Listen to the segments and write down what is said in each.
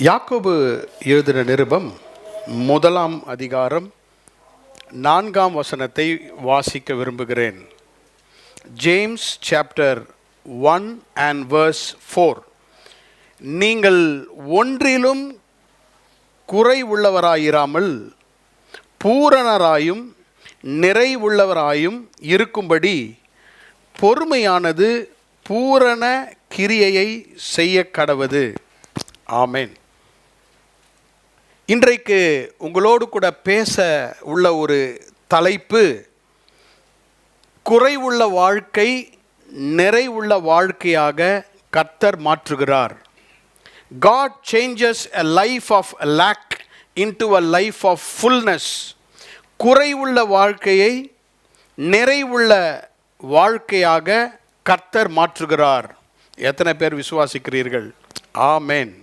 யாக்கோபு எழுதின நிருபம் 1 அதிகாரம் 4 வசனத்தை வாசிக்க விரும்புகிறேன். James chapter 1 and verse 4. நீங்கள் ஒன்றிலும் குறைவுள்ளவராயிராமல் பூரணராயும் நிறைவுள்ளவராயும் இருக்கும்படி பொறுமையானது பூரண கிரியையை செய்ய கடவது. ஆமென். இன்றைக்கு உங்களோடு கூட பேச உள்ள ஒரு தலைப்பு, குறைவுள்ள வாழ்க்கை நிறைவுள்ள வாழ்க்கையாக கர்த்தர் மாற்றுகிறார். God changes a life of lack into a life of fullness. குறைவுள்ள வாழ்க்கையை நிறைவுள்ள வாழ்க்கையாக கர்த்தர் மாற்றுகிறார். எத்தனை பேர் விசுவாசிக்கிறீர்கள்? ஆமென்.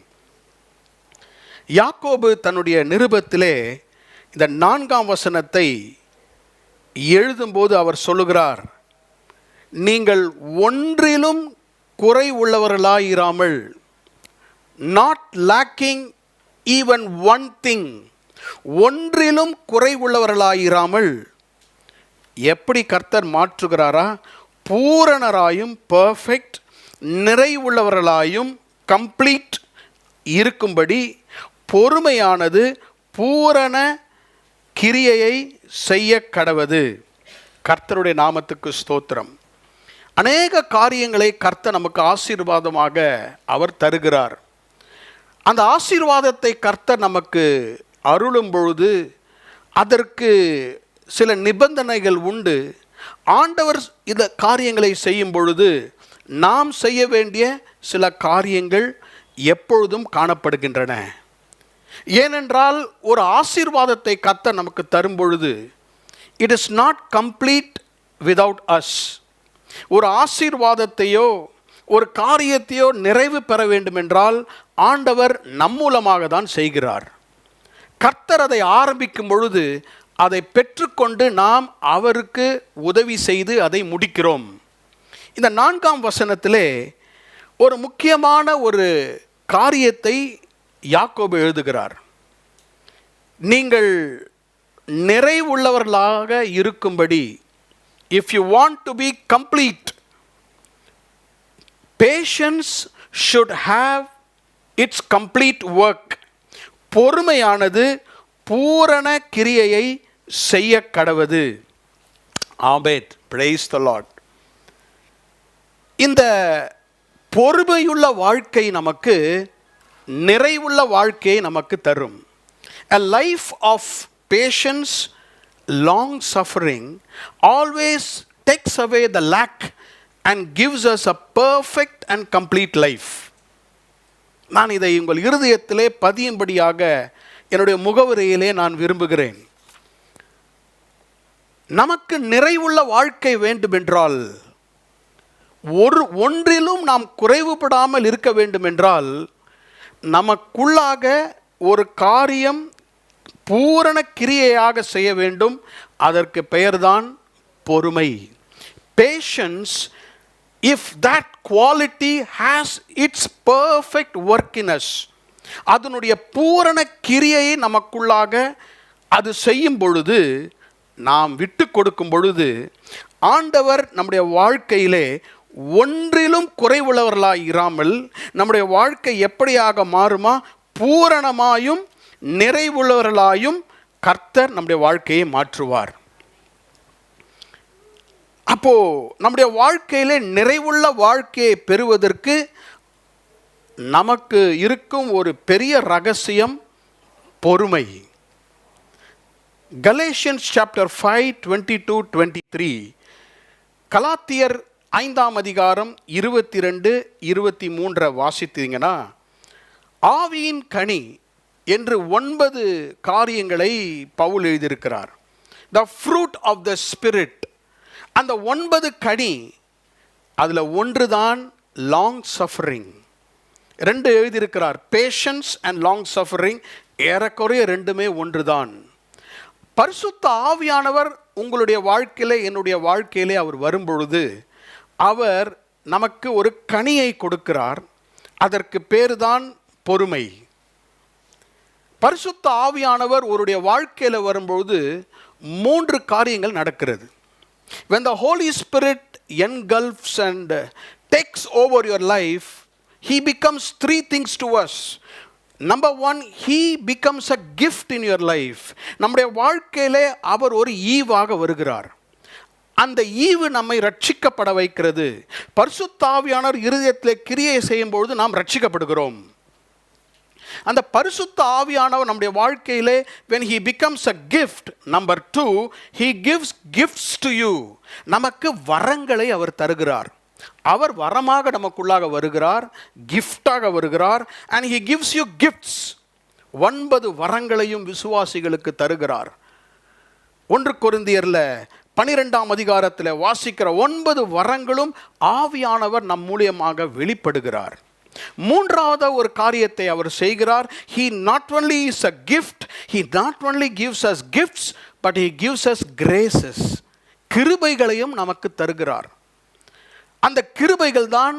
யாக்கோபு தன்னுடைய நிருபத்திலே இந்த 4 வசனத்தை எழுதும்போது அவர் சொல்லுகிறார், நீங்கள் ஒன்றிலும் குறை உள்ளவர்களாயிராமல், not lacking even one thing, ஒன்றிலும் குறை உள்ளவர்களாயிராமல் எப்படி கர்த்தர் மாற்றுகிறாரா? பூரணராயும் பர்ஃபெக்ட் நிறைவுள்ளவர்களாயும் கம்ப்ளீட் இருக்கும்படி பொறுமையானது பூரண கிரியையை செய்ய கடவது. கர்த்தருடைய நாமத்துக்கு ஸ்தோத்திரம். அநேக காரியங்களை கர்த்தர் நமக்கு ஆசீர்வாதமாக அவர் தருகிறார். அந்த ஆசீர்வாதத்தை கர்த்தர் நமக்கு அருளும் பொழுது அதற்கு சில நிபந்தனைகள் உண்டு. ஆண்டவர் இந்த காரியங்களை செய்யும் பொழுது நாம் செய்ய வேண்டிய சில காரியங்கள் எப்பொழுதும் காணப்படுகின்றன. ஏனென்றால் ஒரு ஆசீர்வாதத்தை கர்த்தர் நமக்கு தரும் பொழுது it is not complete without us. ஒரு ஆசீர்வாதத்தையோ ஒரு காரியத்தையோ நிறைவு பெற வேண்டும் என்றால் ஆண்டவர் நம் மூலமாக தான் செய்கிறார். கர்த்தர் அதை ஆரம்பிக்கும் பொழுது அதை பெற்றுக்கொண்டு நாம் அவருக்கு உதவி செய்து அதை முடிக்கிறோம். இந்த 4 வசனத்திலே ஒரு முக்கியமான ஒரு காரியத்தை யாக்கோபு எழுதுகிறார். நீங்கள் நிறைவுள்ளவர்களாக இருக்கும்படி, if you want to be complete, patience should have its complete work. பொறுமையானது பூரண கிரியையை செய்ய கடவது. ஆமென். Praise the Lord. இந்த பொறுமையுள்ள வாழ்க்கை நமக்கு நிறைவுள்ள வாழ்க்கையை நமக்கு தரும். A life of patience, long suffering always takes away the lack and gives us a perfect and complete life. நான் இதை உங்கள் இருதயத்திலே பதியும்படியாக என்னுடைய முகவரியிலே நான் விரும்புகிறேன். நமக்கு நிறைவுள்ள வாழ்க்கை வேண்டுமென்றால், ஒன்றிலும் நாம் குறைவுபடாமல் இருக்க வேண்டுமென்றால், நமக்குள்ளாக ஒரு காரியம் பூரண கிரியையாக செய்ய வேண்டும். அதற்கு பெயர்தான் பொறுமை. Patience, if that quality has its perfect work in us, அதனுடைய பூரண கிரியையை நமக்குள்ளாக அது செய்யும் பொழுது, நாம் விட்டு கொடுக்கும் பொழுது, ஆண்டவர் நம்முடைய வாழ்க்கையிலே ஒன்றிலும் குறைவுள்ளவர்களாய் இராமல் நம்முடைய வாழ்க்கை எப்படியாக மாறுமா? பூரணமாயும் நிறைவுள்ளவர்களாயும் கர்த்தர் நம்முடைய வாழ்க்கையை மாற்றுவார். அப்போ நம்முடைய வாழ்க்கையிலே நிறைவுள்ள வாழ்க்கையை பெறுவதற்கு நமக்கு இருக்கும் ஒரு பெரிய ரகசியம் பொறுமை. கலேஷியன்ஸ் சாப்டர் 5:22-23, கலாத்தியர் 5 அதிகாரம் 22-23 வாசித்தீங்கன்னா, ஆவியின் கனி என்று 9 காரியங்களை பவுல் எழுதியிருக்கிறார். The fruit of the spirit. அந்த 9 கனி, அதில் ஒன்றுதான் லாங் சஃபரிங். 2 எழுதியிருக்கிறார், பேஷன்ஸ் அண்ட் லாங் சஃபரிங். ஏறக்குறைய 2மே ஒன்றுதான். பரிசுத்த ஆவியானவர் உங்களுடைய வாழ்க்கையிலே என்னுடைய வாழ்க்கையிலே அவர் வரும்பொழுது அவர் நமக்கு ஒரு கனியை கொடுக்கிறார். அதற்கு பேருதான் பொறுமை. பரிசுத்த ஆவியானவர் ஒருடைய வாழ்க்கையில் வரும்போது 3 காரியங்கள் நடக்கிறது. When the Holy Spirit engulfs and takes over your life, he becomes 3 things to us. Number 1, he becomes a gift in your life. நம்முடைய வாழ்க்கையிலே அவர் ஒரு ஈவாக வருகிறார். அந்த ஈவு நம்மை ரட்சிக்கப்பட வைக்கிறது. பரிசுத்த ஆவியானவர் இருதயத்திலே கிரியை செய்யும்போது நாம் ரட்சிக்கப்படுகிறோம். அந்த பரிசுத்த ஆவியானவர் நம்முடைய வாழ்க்கையிலே when he becomes a gift, number 2, he gives gifts to you. நமக்கு வரங்களை அவர் தருகிறார். அவர் வரமாக நமக்குள்ளாக வருகிறார், கிஃப்டாக வருகிறார். and he gives you gifts. 9 வரங்களையும் விசுவாசிகளுக்கு தருகிறார். 1 கொரிந்தியர்ல 12ஆம் அதிகாரத்தில் வாசிக்கிற 9 வரங்களும் ஆவியானவர் நம் மூலியமாக வெளிப்படுகிறார். 3வது ஒரு காரியத்தை அவர் செய்கிறார். He not only is a gift, he not only gives us gifts, but he gives us graces. கிருபைகளையும் நமக்கு தருகிறார். அந்த கிருபைகள் தான்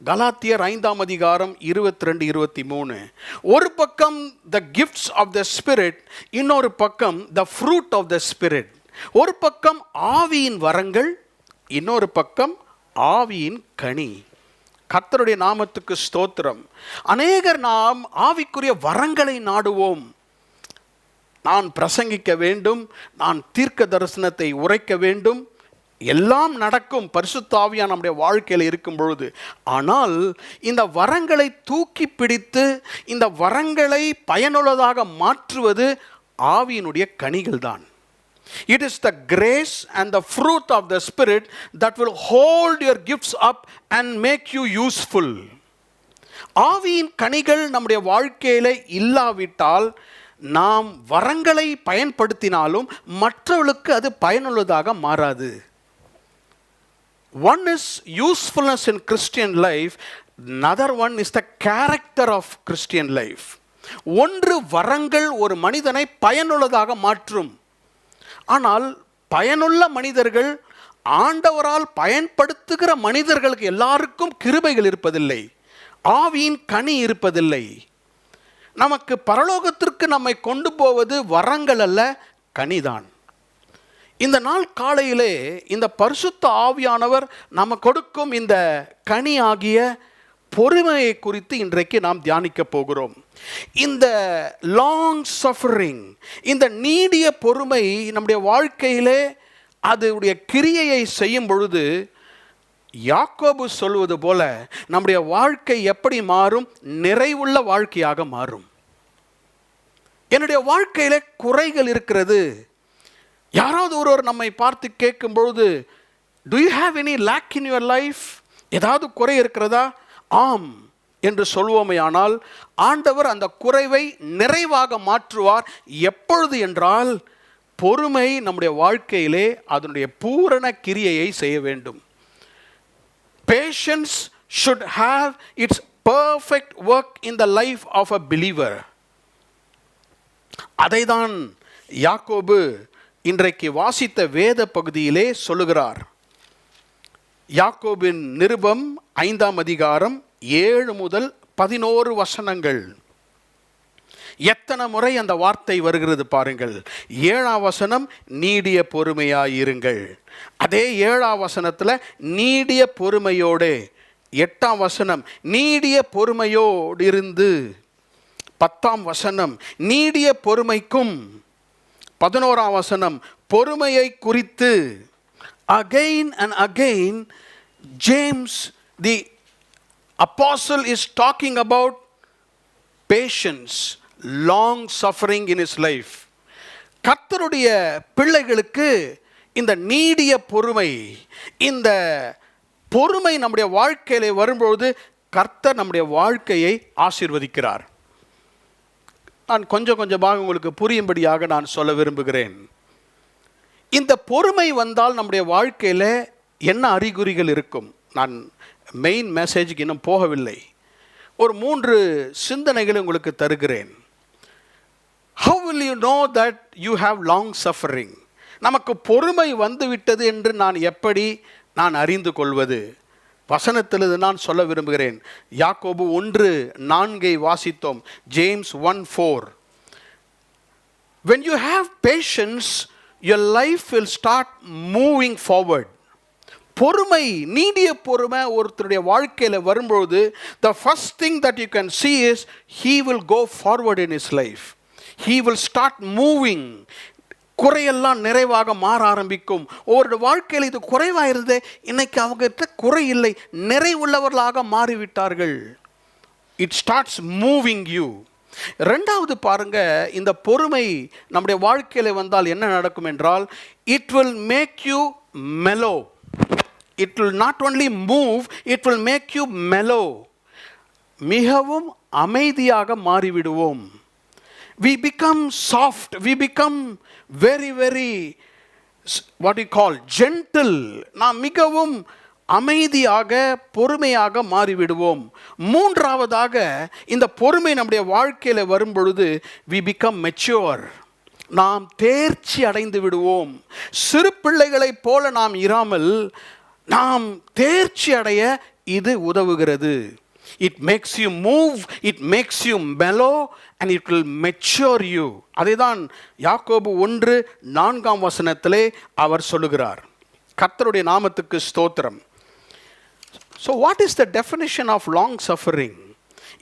கலாத்தியர் 5ஆம் அதிகாரம் 22-23. ஒரு பக்கம் the gifts of the spirit, இன்னொரு பக்கம் the fruit of the spirit. ஒரு பக்கம் ஆவியின் வரங்கள், இன்னொரு பக்கம் ஆவியின் கனி. கர்த்தருடைய நாமத்துக்கு ஸ்தோத்திரம். அநேகர் நாம் ஆவிக்குரிய வரங்களை நாடுவோம். நான் பிரசங்கிக்க வேண்டும், நான் தீர்க்க தரிசனத்தை உரைக்க வேண்டும், எல்லாம் நடக்கும் பரிசுத்த ஆவியானவர் நம்முடைய வாழ்க்கையில் இருக்கும் பொழுது. ஆனால் இந்த வரங்களை தூக்கி பிடித்து இந்த வரங்களை பயனுள்ளதாக மாற்றுவது ஆவியினுடைய கனிகள் தான். It is the grace and the fruit of the Spirit that will hold your gifts up and make you useful. ஆவியின் கனிகள் நம்முடைய வாழ்க்கையில இல்லாவிட்டால் நாம் வரங்களை பயன்படுத்தினாலும் மற்றவர்களுக்கு அது பயனுள்ளதாக மாறாது. One is usefulness in Christian life, another one is the character of Christian life. ஒன்று வரங்கள் ஒரு மனிதனை பயனுள்ளதாக மாற்றும். ஆனால் பயனுள்ள மனிதர்கள், ஆண்டவரால் பயன்படுத்துகிற மனிதர்களுக்கு எல்லாருக்கும் கிருபைகள் இருப்பதில்லை, ஆவியின் கனி இருப்பதில்லை. நமக்கு பரலோகத்திற்கு நம்மை கொண்டு போவது வரங்கள் அல்ல, கனிதான். இந்த நாள் காலையிலே இந்த பரிசுத்த ஆவியானவர் நம்ம கொடுக்கும் இந்த கனி ஆகிய பொறுமையை குறித்து இன்றைக்கு நாம் தியானிக்க போகிறோம். இந்த லாங் சஃபரிங், இந்த நீடிய பொறுமை நம்முடைய வாழ்க்கையிலே அதனுடைய கிரியையை செய்யும் பொழுது யாக்கோபு சொல்வது போல நம்முடைய வாழ்க்கை எப்படி மாறும்? நிறைவுள்ள வாழ்க்கையாக மாறும். என்னுடைய வாழ்க்கையில குறைகள் இருக்கிறது. யாராவது ஒருவர் நம்மை பார்த்து கேட்கும் பொழுது, do you have any lack in your life? ஏதாவது குறை இருக்கிறதா? ஆம் என்று சொல்வோமே. ஆனால் ஆண்டவர் அந்த குறைவை நிறைவாக மாற்றுவார். எப்பொழுது என்றால் பொறுமை நம்முடைய வாழ்க்கையிலே அதனுடைய பூரண கிரியையை செய்ய வேண்டும். Patience should have its perfect work in the life of a believer. அதைதான் யாக்கோபு இன்றைக்கு வாசித்த வேத பகுதியிலே சொல்லுகிறார். யாக்கோபின் நிருபம் 5ஆம் அதிகாரம் 7 முதல் 11 வசனங்கள். எத்தனை முறை அந்த வார்த்தை வருகிறது பாருங்கள். 7ஆம் வசனம் நீடிய பொறுமையாயிருங்கள். அதே 7ஆம் வசனத்தில் நீடிய பொறுமையோடு, 8ஆம் வசனம் நீடிய பொறுமையோடு இருந்து, 10ஆம் வசனம் நீடிய பொறுமைக்கும், 11ஆம் வசனம் பொறுமையை குறித்து. Again and again James the apostle is talking about patience, long suffering in his life. கர்த்தருடைய பிள்ளைகளுக்கு இந்த நீடிய பொறுமை, இந்த பொறுமை நம்முடைய வாழ்க்கையிலே வரும்பொழுது கர்த்தர் நம்முடைய வாழ்க்கையை ஆசீர்வதிக்கிறார். நான் கொஞ்சம் கொஞ்சமாக உங்களுக்கு புரியும்படியாக நான் சொல்ல விரும்புகிறேன். இந்த பொறுமை வந்தால் நம்முடைய வாழ்க்கையில் என்ன அறிகுறிகள் இருக்கும்? நான் மெயின் மெசேஜுக்கு இன்னும் போகவில்லை. ஒரு 3 சிந்தனைகளை உங்களுக்கு தருகிறேன். How will you know that you have long suffering? நமக்கு பொறுமை வந்துவிட்டது என்று நான் அறிந்து கொள்வது? வசனத்திலிருந்து நான் சொல்ல விரும்புகிறேன். யாக்கோபு 1:4 வாசித்தோம். James 1:4. when you have patience, your life will start moving forward. பொறுமை, நீடிய பொறுமை ஒருத்தருடைய வாழ்க்கையில் வரும்பொழுது, the first thing that you can see is he will go forward in his life. He will start moving. குறையெல்லாம் நிறைவாக மாற ஆரம்பிக்கும். ஒரு வாழ்க்கையில் இது குறைவாக இருந்தே இன்னைக்கு அவங்ககிட்ட குறை இல்லை, நிறைவுள்ளவர்களாக மாறிவிட்டார்கள். It starts moving you. ரெண்டாவது பாருங்க, இந்த பொறுமை நம்முடைய வாழ்க்கையில் வந்தால் என்ன நடக்கும் என்றால், it will make you mellow. It will not only move, it will make you mellow. மிகவும் அமைதியாக மாறிவிடுவோம். We become soft, we become very what you call gentle. நாம் மிகவும் அமைதியாக பொறுமையாக மாறிவிடுவோம். மூன்றாவதாக, இந்த பொறுமை நம்முடைய வாழ்க்கையில் வரும் பொழுது we become mature. நாம் தேர்ச்சி அடைந்து விடுவோம். சிறு பிள்ளைகளைப் போல நாம் இராமல் நாம் தேர்ச்சி அடைய இது உதவுகிறது. It makes you move, it makes you mellow and it will mature you. அதைதான் யாக்கோபு 1:4 அவர் சொல்லுகிறார். கர்த்தருடைய நாமத்துக்கு ஸ்தோத்திரம். So what is the definition of long suffering?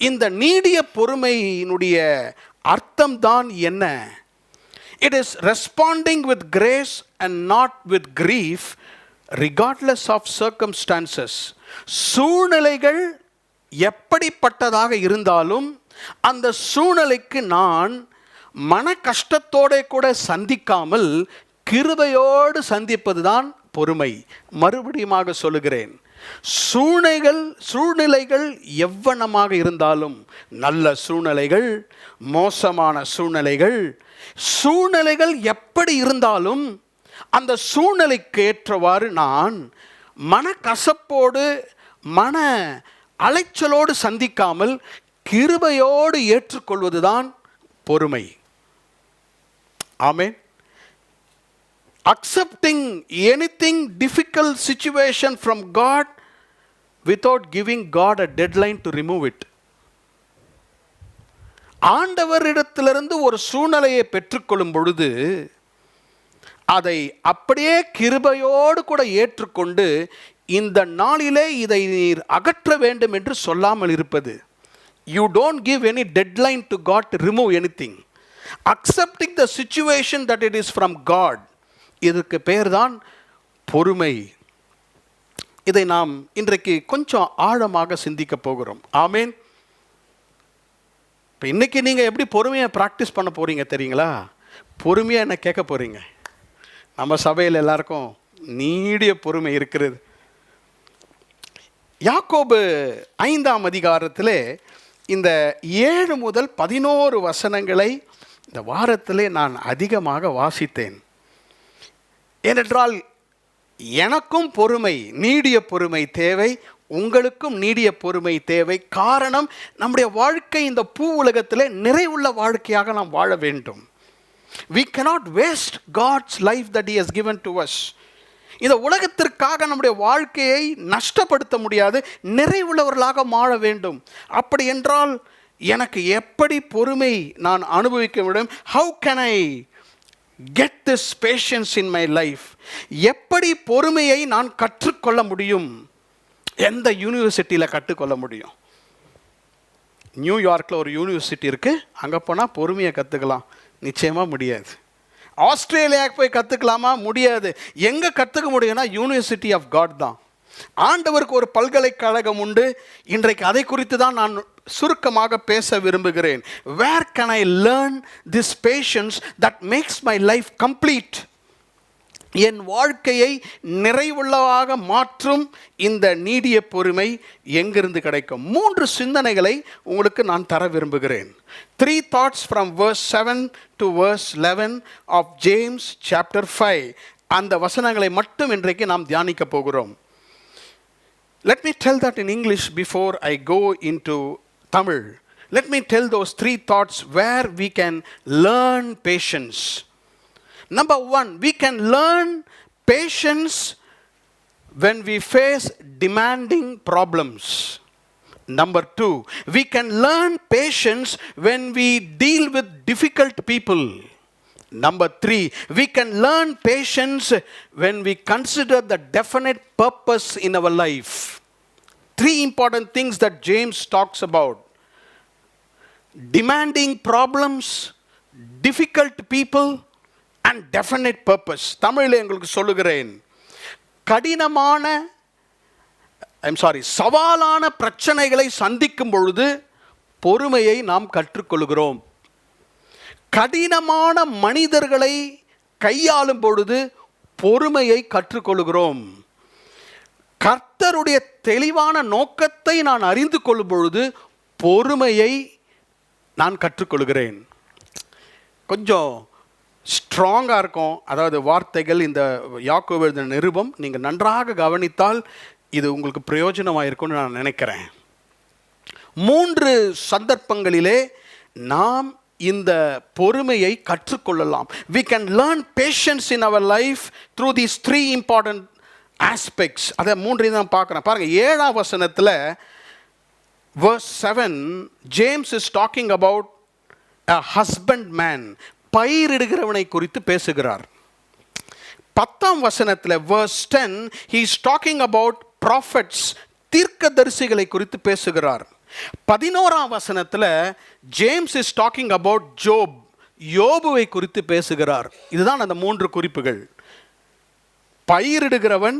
இந்த நீடிய பொறுமையினுடைய அர்த்தம் தான் என்ன? It is responding with grace and not with grief, regardless of circumstances. சூழ்நிலைகள் எப்படிப்பட்டதாக இருந்தாலும் அந்த சூழ்நிலைக்கு நான் மன கஷ்டத்தோட கூட சந்திக்காமல் கிருபையோடு சந்திப்பதுதான் பொறுமை. மறுபடியுமாக சொல்லுகிறேன், சூழ்நிலைகள் எவ்வளமாக இருந்தாலும், நல்ல சூழ்நிலைகள், மோசமான சூழ்நிலைகள் எப்படி இருந்தாலும் அந்த சூழ்நிலைக்கு ஏற்றவாறு நான் மனக்கசப்போடு மன அலைச்சலோடு சந்திக்காமல் கிருபையோடு ஏற்றுக்கொள்வதுதான் பொறுமை. ஆமென். Accepting anything difficult situation from God without giving God a deadline to remove it. ஆண்டவரிடத்திலிருந்து ஒரு சூழ்நிலையை பெற்றுக்கொள்ளும் பொழுது அதை அப்படியே கிருபையோடு கூட ஏற்றுக்கொண்டு இந்த நாளிலே இதை நீர் அகற்ற வேண்டும் என்று சொல்லாமல் இருப்பது. You don't give any deadline to God to remove anything. Accepting the situation that it is from God. இதற்கு பெயர் தான் பொறுமை. இதை நாம் இன்றைக்கு கொஞ்சம் ஆழமாக சிந்திக்க போகிறோம். ஆமேன். இப்போ இன்னைக்கு நீங்கள் எப்படி பொறுமையை ப்ராக்டிஸ் பண்ண போகிறீங்க தெரியுங்களா? பொறுமையாக என்ன கேட்க போகிறீங்க? நம்ம சபையில் எல்லாருக்கும் நீடிய பொறுமை இருக்கிறது. யாக்கோபு 5 இந்த 7 முதல் 11 வசனங்களை இந்த வாரத்திலே நான் அதிகமாக வாசித்தேன். ஏனென்றால் எனக்கும் பொறுமை, நீடிய பொறுமை தேவை, உங்களுக்கும் நீடிய பொறுமை தேவை. காரணம், நம்முடைய வாழ்க்கை இந்த பூ உலகத்திலே நிறைவுள்ள வாழ்க்கையாக நாம் வாழ வேண்டும். We cannot waste God's life that He has given to us. இந்த உலகத்திற்காக நம்முடைய வாழ்க்கையை நஷ்டப்படுத்த முடியாது, நிறைவுள்ளவர்களாக வாழ வேண்டும். அப்படி என்றால் எனக்கு எப்படி பொறுமை நான் அனுபவிக்க முடியும்? How can I get this patience in my life? எப்படி பொறுமையை நான் கற்றுக்கொள்ள முடியும்? எந்த யூனிவர்சிட்டியில் கற்றுக்கொள்ள முடியும்? நியூயார்க்கில் ஒரு யூனிவர்சிட்டி இருக்குது, அங்கே போனால் பொறுமையை கற்றுக்கலாம். நிச்சயமாக முடியாது. ஆஸ்திரேலியாவுக்கு போய் கற்றுக்கலாமா? முடியாது. எங்கே கற்றுக்க முடியும்னா யூனிவர்சிட்டி ஆஃப் காட் தான். ஆண்டவருக்கு ஒரு பல்கலைக்கழகம் உண்டு. இன்றைக்கு அதை குறித்து தான் நான் சுருக்கமாக பேச விரும்புகிறேன். Where can I learn this patience that makes my life complete? என் வாழ்க்கையை நிறைவுள்ளதாக மாற்றும் இந்த நீடிய பொறுமை எங்கிருந்து கிடைக்கும்? 3 சிந்தனைகளை உங்களுக்கு நான் தர விரும்புகிறேன். 3 thoughts from verse 7 to verse 11 of James chapter 5. அந்த வசனங்களை மட்டும் இன்றைக்கு நாம் தியானிக்க போகிறோம். Let me tell that in English before I go into Tamil. Let me tell those 3 thoughts where we can learn patience. Number 1, we can learn patience when we face demanding problems. Number 2, we can learn patience when we deal with difficult people. Number 3, we can learn patience when we consider the definite purpose in our life. 3 important things that James talks about: demanding problems, difficult people, and definite purpose. தமிழில் உங்களுக்கு சொல்லுகிறேன், சவாலான பிரச்சனைகளை சந்திக்கும் பொழுது பொறுமையை நாம் கற்றுக்கொள்கிறோம். கடினமான மனிதர்களை கையாளும் பொழுது பொறுமையை கற்றுக்கொள்கிறோம். கர்த்தருடைய தெளிவான நோக்கத்தை நான் அறிந்து கொள்ளும் பொழுது பொறுமையை நான் கற்றுக்கொள்கிறேன். கொஞ்சம் ஸ்ட்ராங்காக இருக்கும். அதாவது வார்த்தைகள், இந்த யாக்கோபு எழுதின நிருபம் நீங்கள் நன்றாக கவனித்தால் இது உங்களுக்கு பிரயோஜனமாக இருக்கும்னு நான் நினைக்கிறேன். 3 சந்தர்ப்பங்களிலே நாம் இந்த பொறுமையை கற்றுக்கொள்ளலாம். We can learn patience in our life through these 3 important aspects. அதை 3 தான் பார்க்குறேன். பாருங்க, 7ஆம் வசனத்தில் verse 7, James is talking about a husbandman, பயிரிடுகிறவனை குறித்து பேசுகிறார். 10ஆம் வசனத்தில் verse 10, he is talking about prophets, தீர்க்கதரிசிகளை குறித்து பேசுகிறார். 11ஆம் வசனத்தில் ஜேம்ஸ் இஸ் டாக்கிங் அபவுட் ஜோப், யோபுவை குறித்து பேசுகிறார். இதுதான் அந்த 3 குறிப்புகள்: பயிரிடுகிறவன்,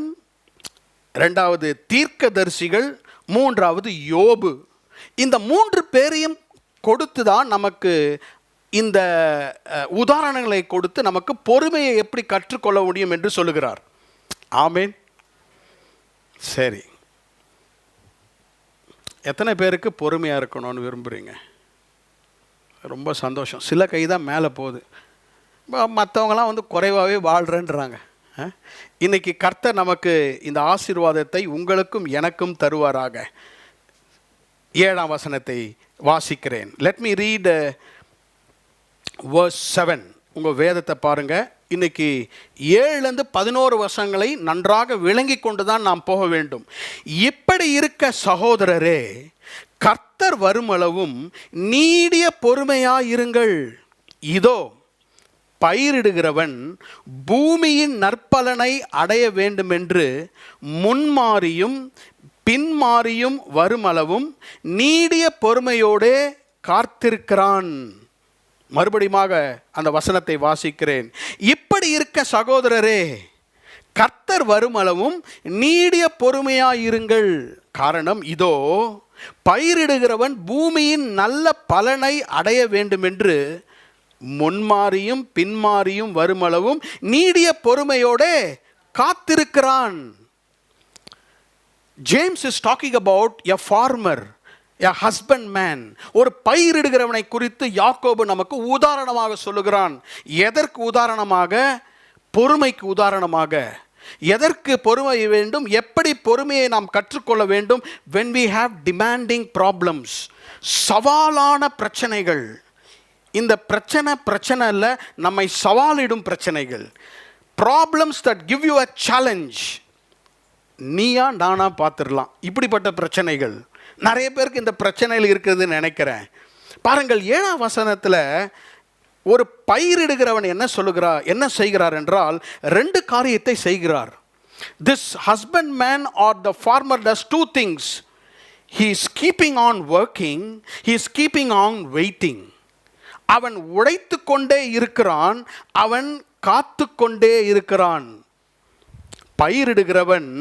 2வது தீர்க்கதரிசிகள், 3வது யோபு. இந்த 3 பேரையும் கொடுத்து தான் நமக்கு இந்த உதாரணங்களை கொடுத்து நமக்கு பொறுமையை எப்படி கற்றுக்கொள்ள முடியும் என்று சொல்லுகிறார். ஆமேன். சரி, எத்தனை பேருக்கு பொறுமையாக இருக்கணும்னு விரும்புகிறீங்க? ரொம்ப சந்தோஷம். சில கை தான் மேலே போகுது. மற்றவங்களாம் குறைவாகவே வாழ்கிறேன்றாங்க. இன்றைக்கி கர்த்தர் நமக்கு இந்த ஆசீர்வாதத்தை உங்களுக்கும் எனக்கும் தருவாராக. 7ஆம் வசனத்தை வாசிக்கிறேன். Let me read verse 7. உங்கள் வேதத்தை பாருங்கள். இன்றைக்கி 7லேருந்து 11 வருஷங்களை நன்றாக விளங்கி கொண்டு தான் நாம் போக வேண்டும். இப்படி இருக்க சகோதரரே, கர்த்தர் வருமளவும் நீடிய பொறுமையாயிருங்கள். இதோ, பயிரிடுகிறவன் பூமியின் நற்பலனை அடைய வேண்டுமென்று முன்மாறியும் பின்மாறியும் வருமளவும் நீடிய பொறுமையோடே காத்திருக்கிறான். மறுபடியுமாக அந்த வசனத்தை வாசிக்கிறேன். இப்படி இருக்க சகோதரரே, கர்த்தர் வருமளவும் நீடிய பொறுமையாயிருங்கள். காரணம், இதோ பயிரிடுகிறவன் பூமியின் நல்ல பலனை அடைய வேண்டுமென்று முன்மாறியும் பின்மாறியும் வருமளவும் நீடிய பொறுமையோடே காத்திருக்கிறான். James is talking about a farmer, a husbandman. ஒரு பயிரிடுகிறவனை குறித்து யாக்கோபு நமக்கு உதாரணமாக சொல்லுகிறான். எதற்கு உதாரணமாக? பொறுமைக்கு உதாரணமாக. எதற்கு பொறுமை வேண்டும்? எப்படி பொறுமையை நாம் கற்றுக்கொள்ள வேண்டும்? when we have demanding problems, சவாலான பிரச்சனைகள். இந்த பிரச்சனை இல்லை, நம்மை சவாலிடும் பிரச்சனைகள். problems that give you a challenge. Neeya Naana பார்த்துடலாம். இப்படிப்பட்ட பிரச்சனைகள் நிறைய பேருக்கு இந்த பிரச்சனையில் இருக்குதுன்னு நினைக்கிறேன். பாருங்கள், 7ஆம் வசனத்தில் ஒரு பயிரிடுகிறவன் என்ன செய்கிறார் என்றால் 2 காரியத்தை செய்கிறார். This husbandman or the farmer does 2 things. He is keeping on working, he is keeping on waiting. அவன் உழைத்து கொண்டே இருக்கிறான், அவன் காத்து கொண்டே இருக்கிறான். பயிரிடுகிறவன்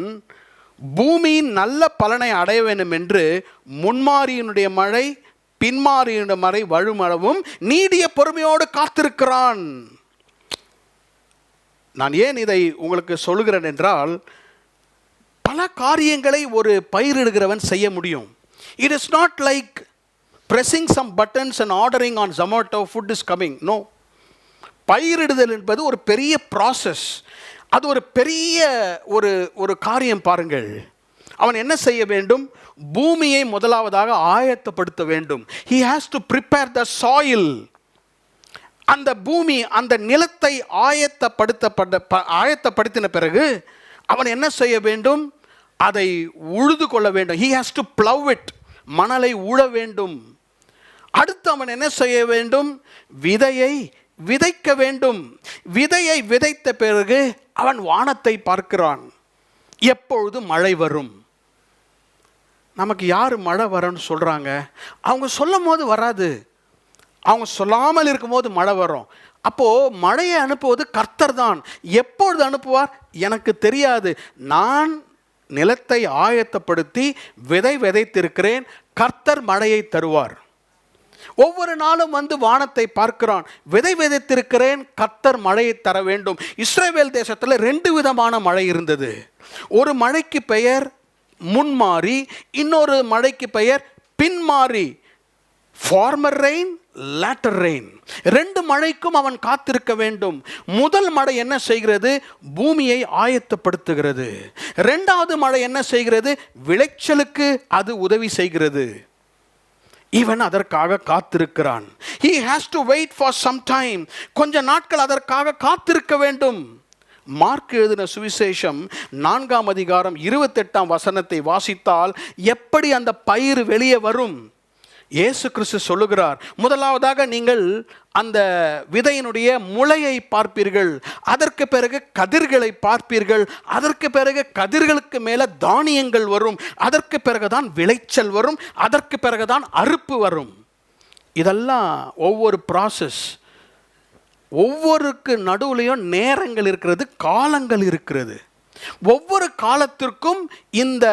பூமியின் நல்ல பலனை அடைய வேண்டும் என்று முன்மாரியினுடைய மழை பின்மாரியினுடைய மழை வழுமளவும் நீடிய பொறுமையோடு காத்திருக்கிறான். நான் ஏன் இதை உங்களுக்கு சொல்கிறேன் என்றால், பல காரியங்களை ஒரு பயிரிடுகிறவன் செய்ய முடியும். It is not like pressing some buttons and ordering on Zomato, food is coming. No. பயிரிடுதல் என்பது ஒரு பெரிய ப்ராசஸ். அது ஒரு பெரிய ஒரு காரியம். பாருங்கள், அவன் என்ன செய்ய வேண்டும்? பூமியை முதலாவதாக ஆயத்தப்படுத்த வேண்டும். He has to prepare the soil. அந்த பூமி, அந்த நிலத்தை ஆயத்தப்படுத்தின பிறகு அவன் என்ன செய்ய வேண்டும்? அதை உழுது கொள்ள வேண்டும். He has to plow it. மணலை உழ வேண்டும். அடுத்து அவன் என்ன செய்ய வேண்டும்? விதையை விதைக்க வேண்டும். விதையை விதைத்த பிறகு அவன் வானத்தை பார்க்கிறான், எப்பொழுது மழை வரும். நமக்கு யார் மழை வரும்னு சொல்கிறாங்க? அவங்க சொல்லும் போது வராது, அவங்க சொல்லாமல் இருக்கும்போது மழை வரும். அப்போது மழையை அனுப்புவது கர்த்தர் தான். எப்பொழுது அனுப்புவார் எனக்கு தெரியாது. நான் நிலத்தை ஆயத்தப்படுத்தி விதை விதைத்திருக்கிறேன், கர்த்தர் மழையை தருவார். ஒவ்வொரு நாளும் வந்து வானத்தை பார்க்கிறான், விதை விதைத்திருக்கிறேன், கர்த்தர் மழையை தர வேண்டும். இஸ்ரவேல் தேசத்தில் 2 விதமான மழை இருந்தது. ஒரு மழைக்கு பெயர் முன்மாறி, இன்னொரு மழைக்கு பெயர் பின்மாறி. Former rain, later rain. 2 மழைக்கும் அவன் காத்திருக்க வேண்டும். முதல் மழை என்ன செய்கிறது? பூமியை ஆயத்தப்படுத்துகிறது. 2வது மழை என்ன செய்கிறது? விளைச்சலுக்கு அது உதவி செய்கிறது. இவன் அதற்காக காத்திருக்கிறான். He has to wait for some time. கொஞ்ச நாட்கள் அதற்காக காத்திருக்க வேண்டும். மார்க் எழுதின சுவிசேஷம் 4ஆம் அதிகாரம் 28ஆம் வசனத்தை வாசித்தால் எப்படி அந்த பயிர் வெளியே வரும்? இயேசு கிறிஸ்து சொல்லுகிறார், முதலாவதாக நீங்கள் அந்த விதையினுடைய முளையை பார்ப்பீர்கள், அதற்கு பிறகு கதிர்களை பார்ப்பீர்கள், அதற்கு பிறகு கதிர்களுக்கு மேலே தானியங்கள் வரும், அதற்கு பிறகுதான் விளைச்சல் வரும், அதற்கு பிறகுதான் அறுப்பு வரும். இதெல்லாம் ஒவ்வொரு ப்ராசஸ். ஒவ்வொருக்கு நடுவுலையும் நேரங்கள் இருக்கிறது, காலங்கள் இருக்கிறது. ஒவ்வொரு காலத்திற்கும் இந்த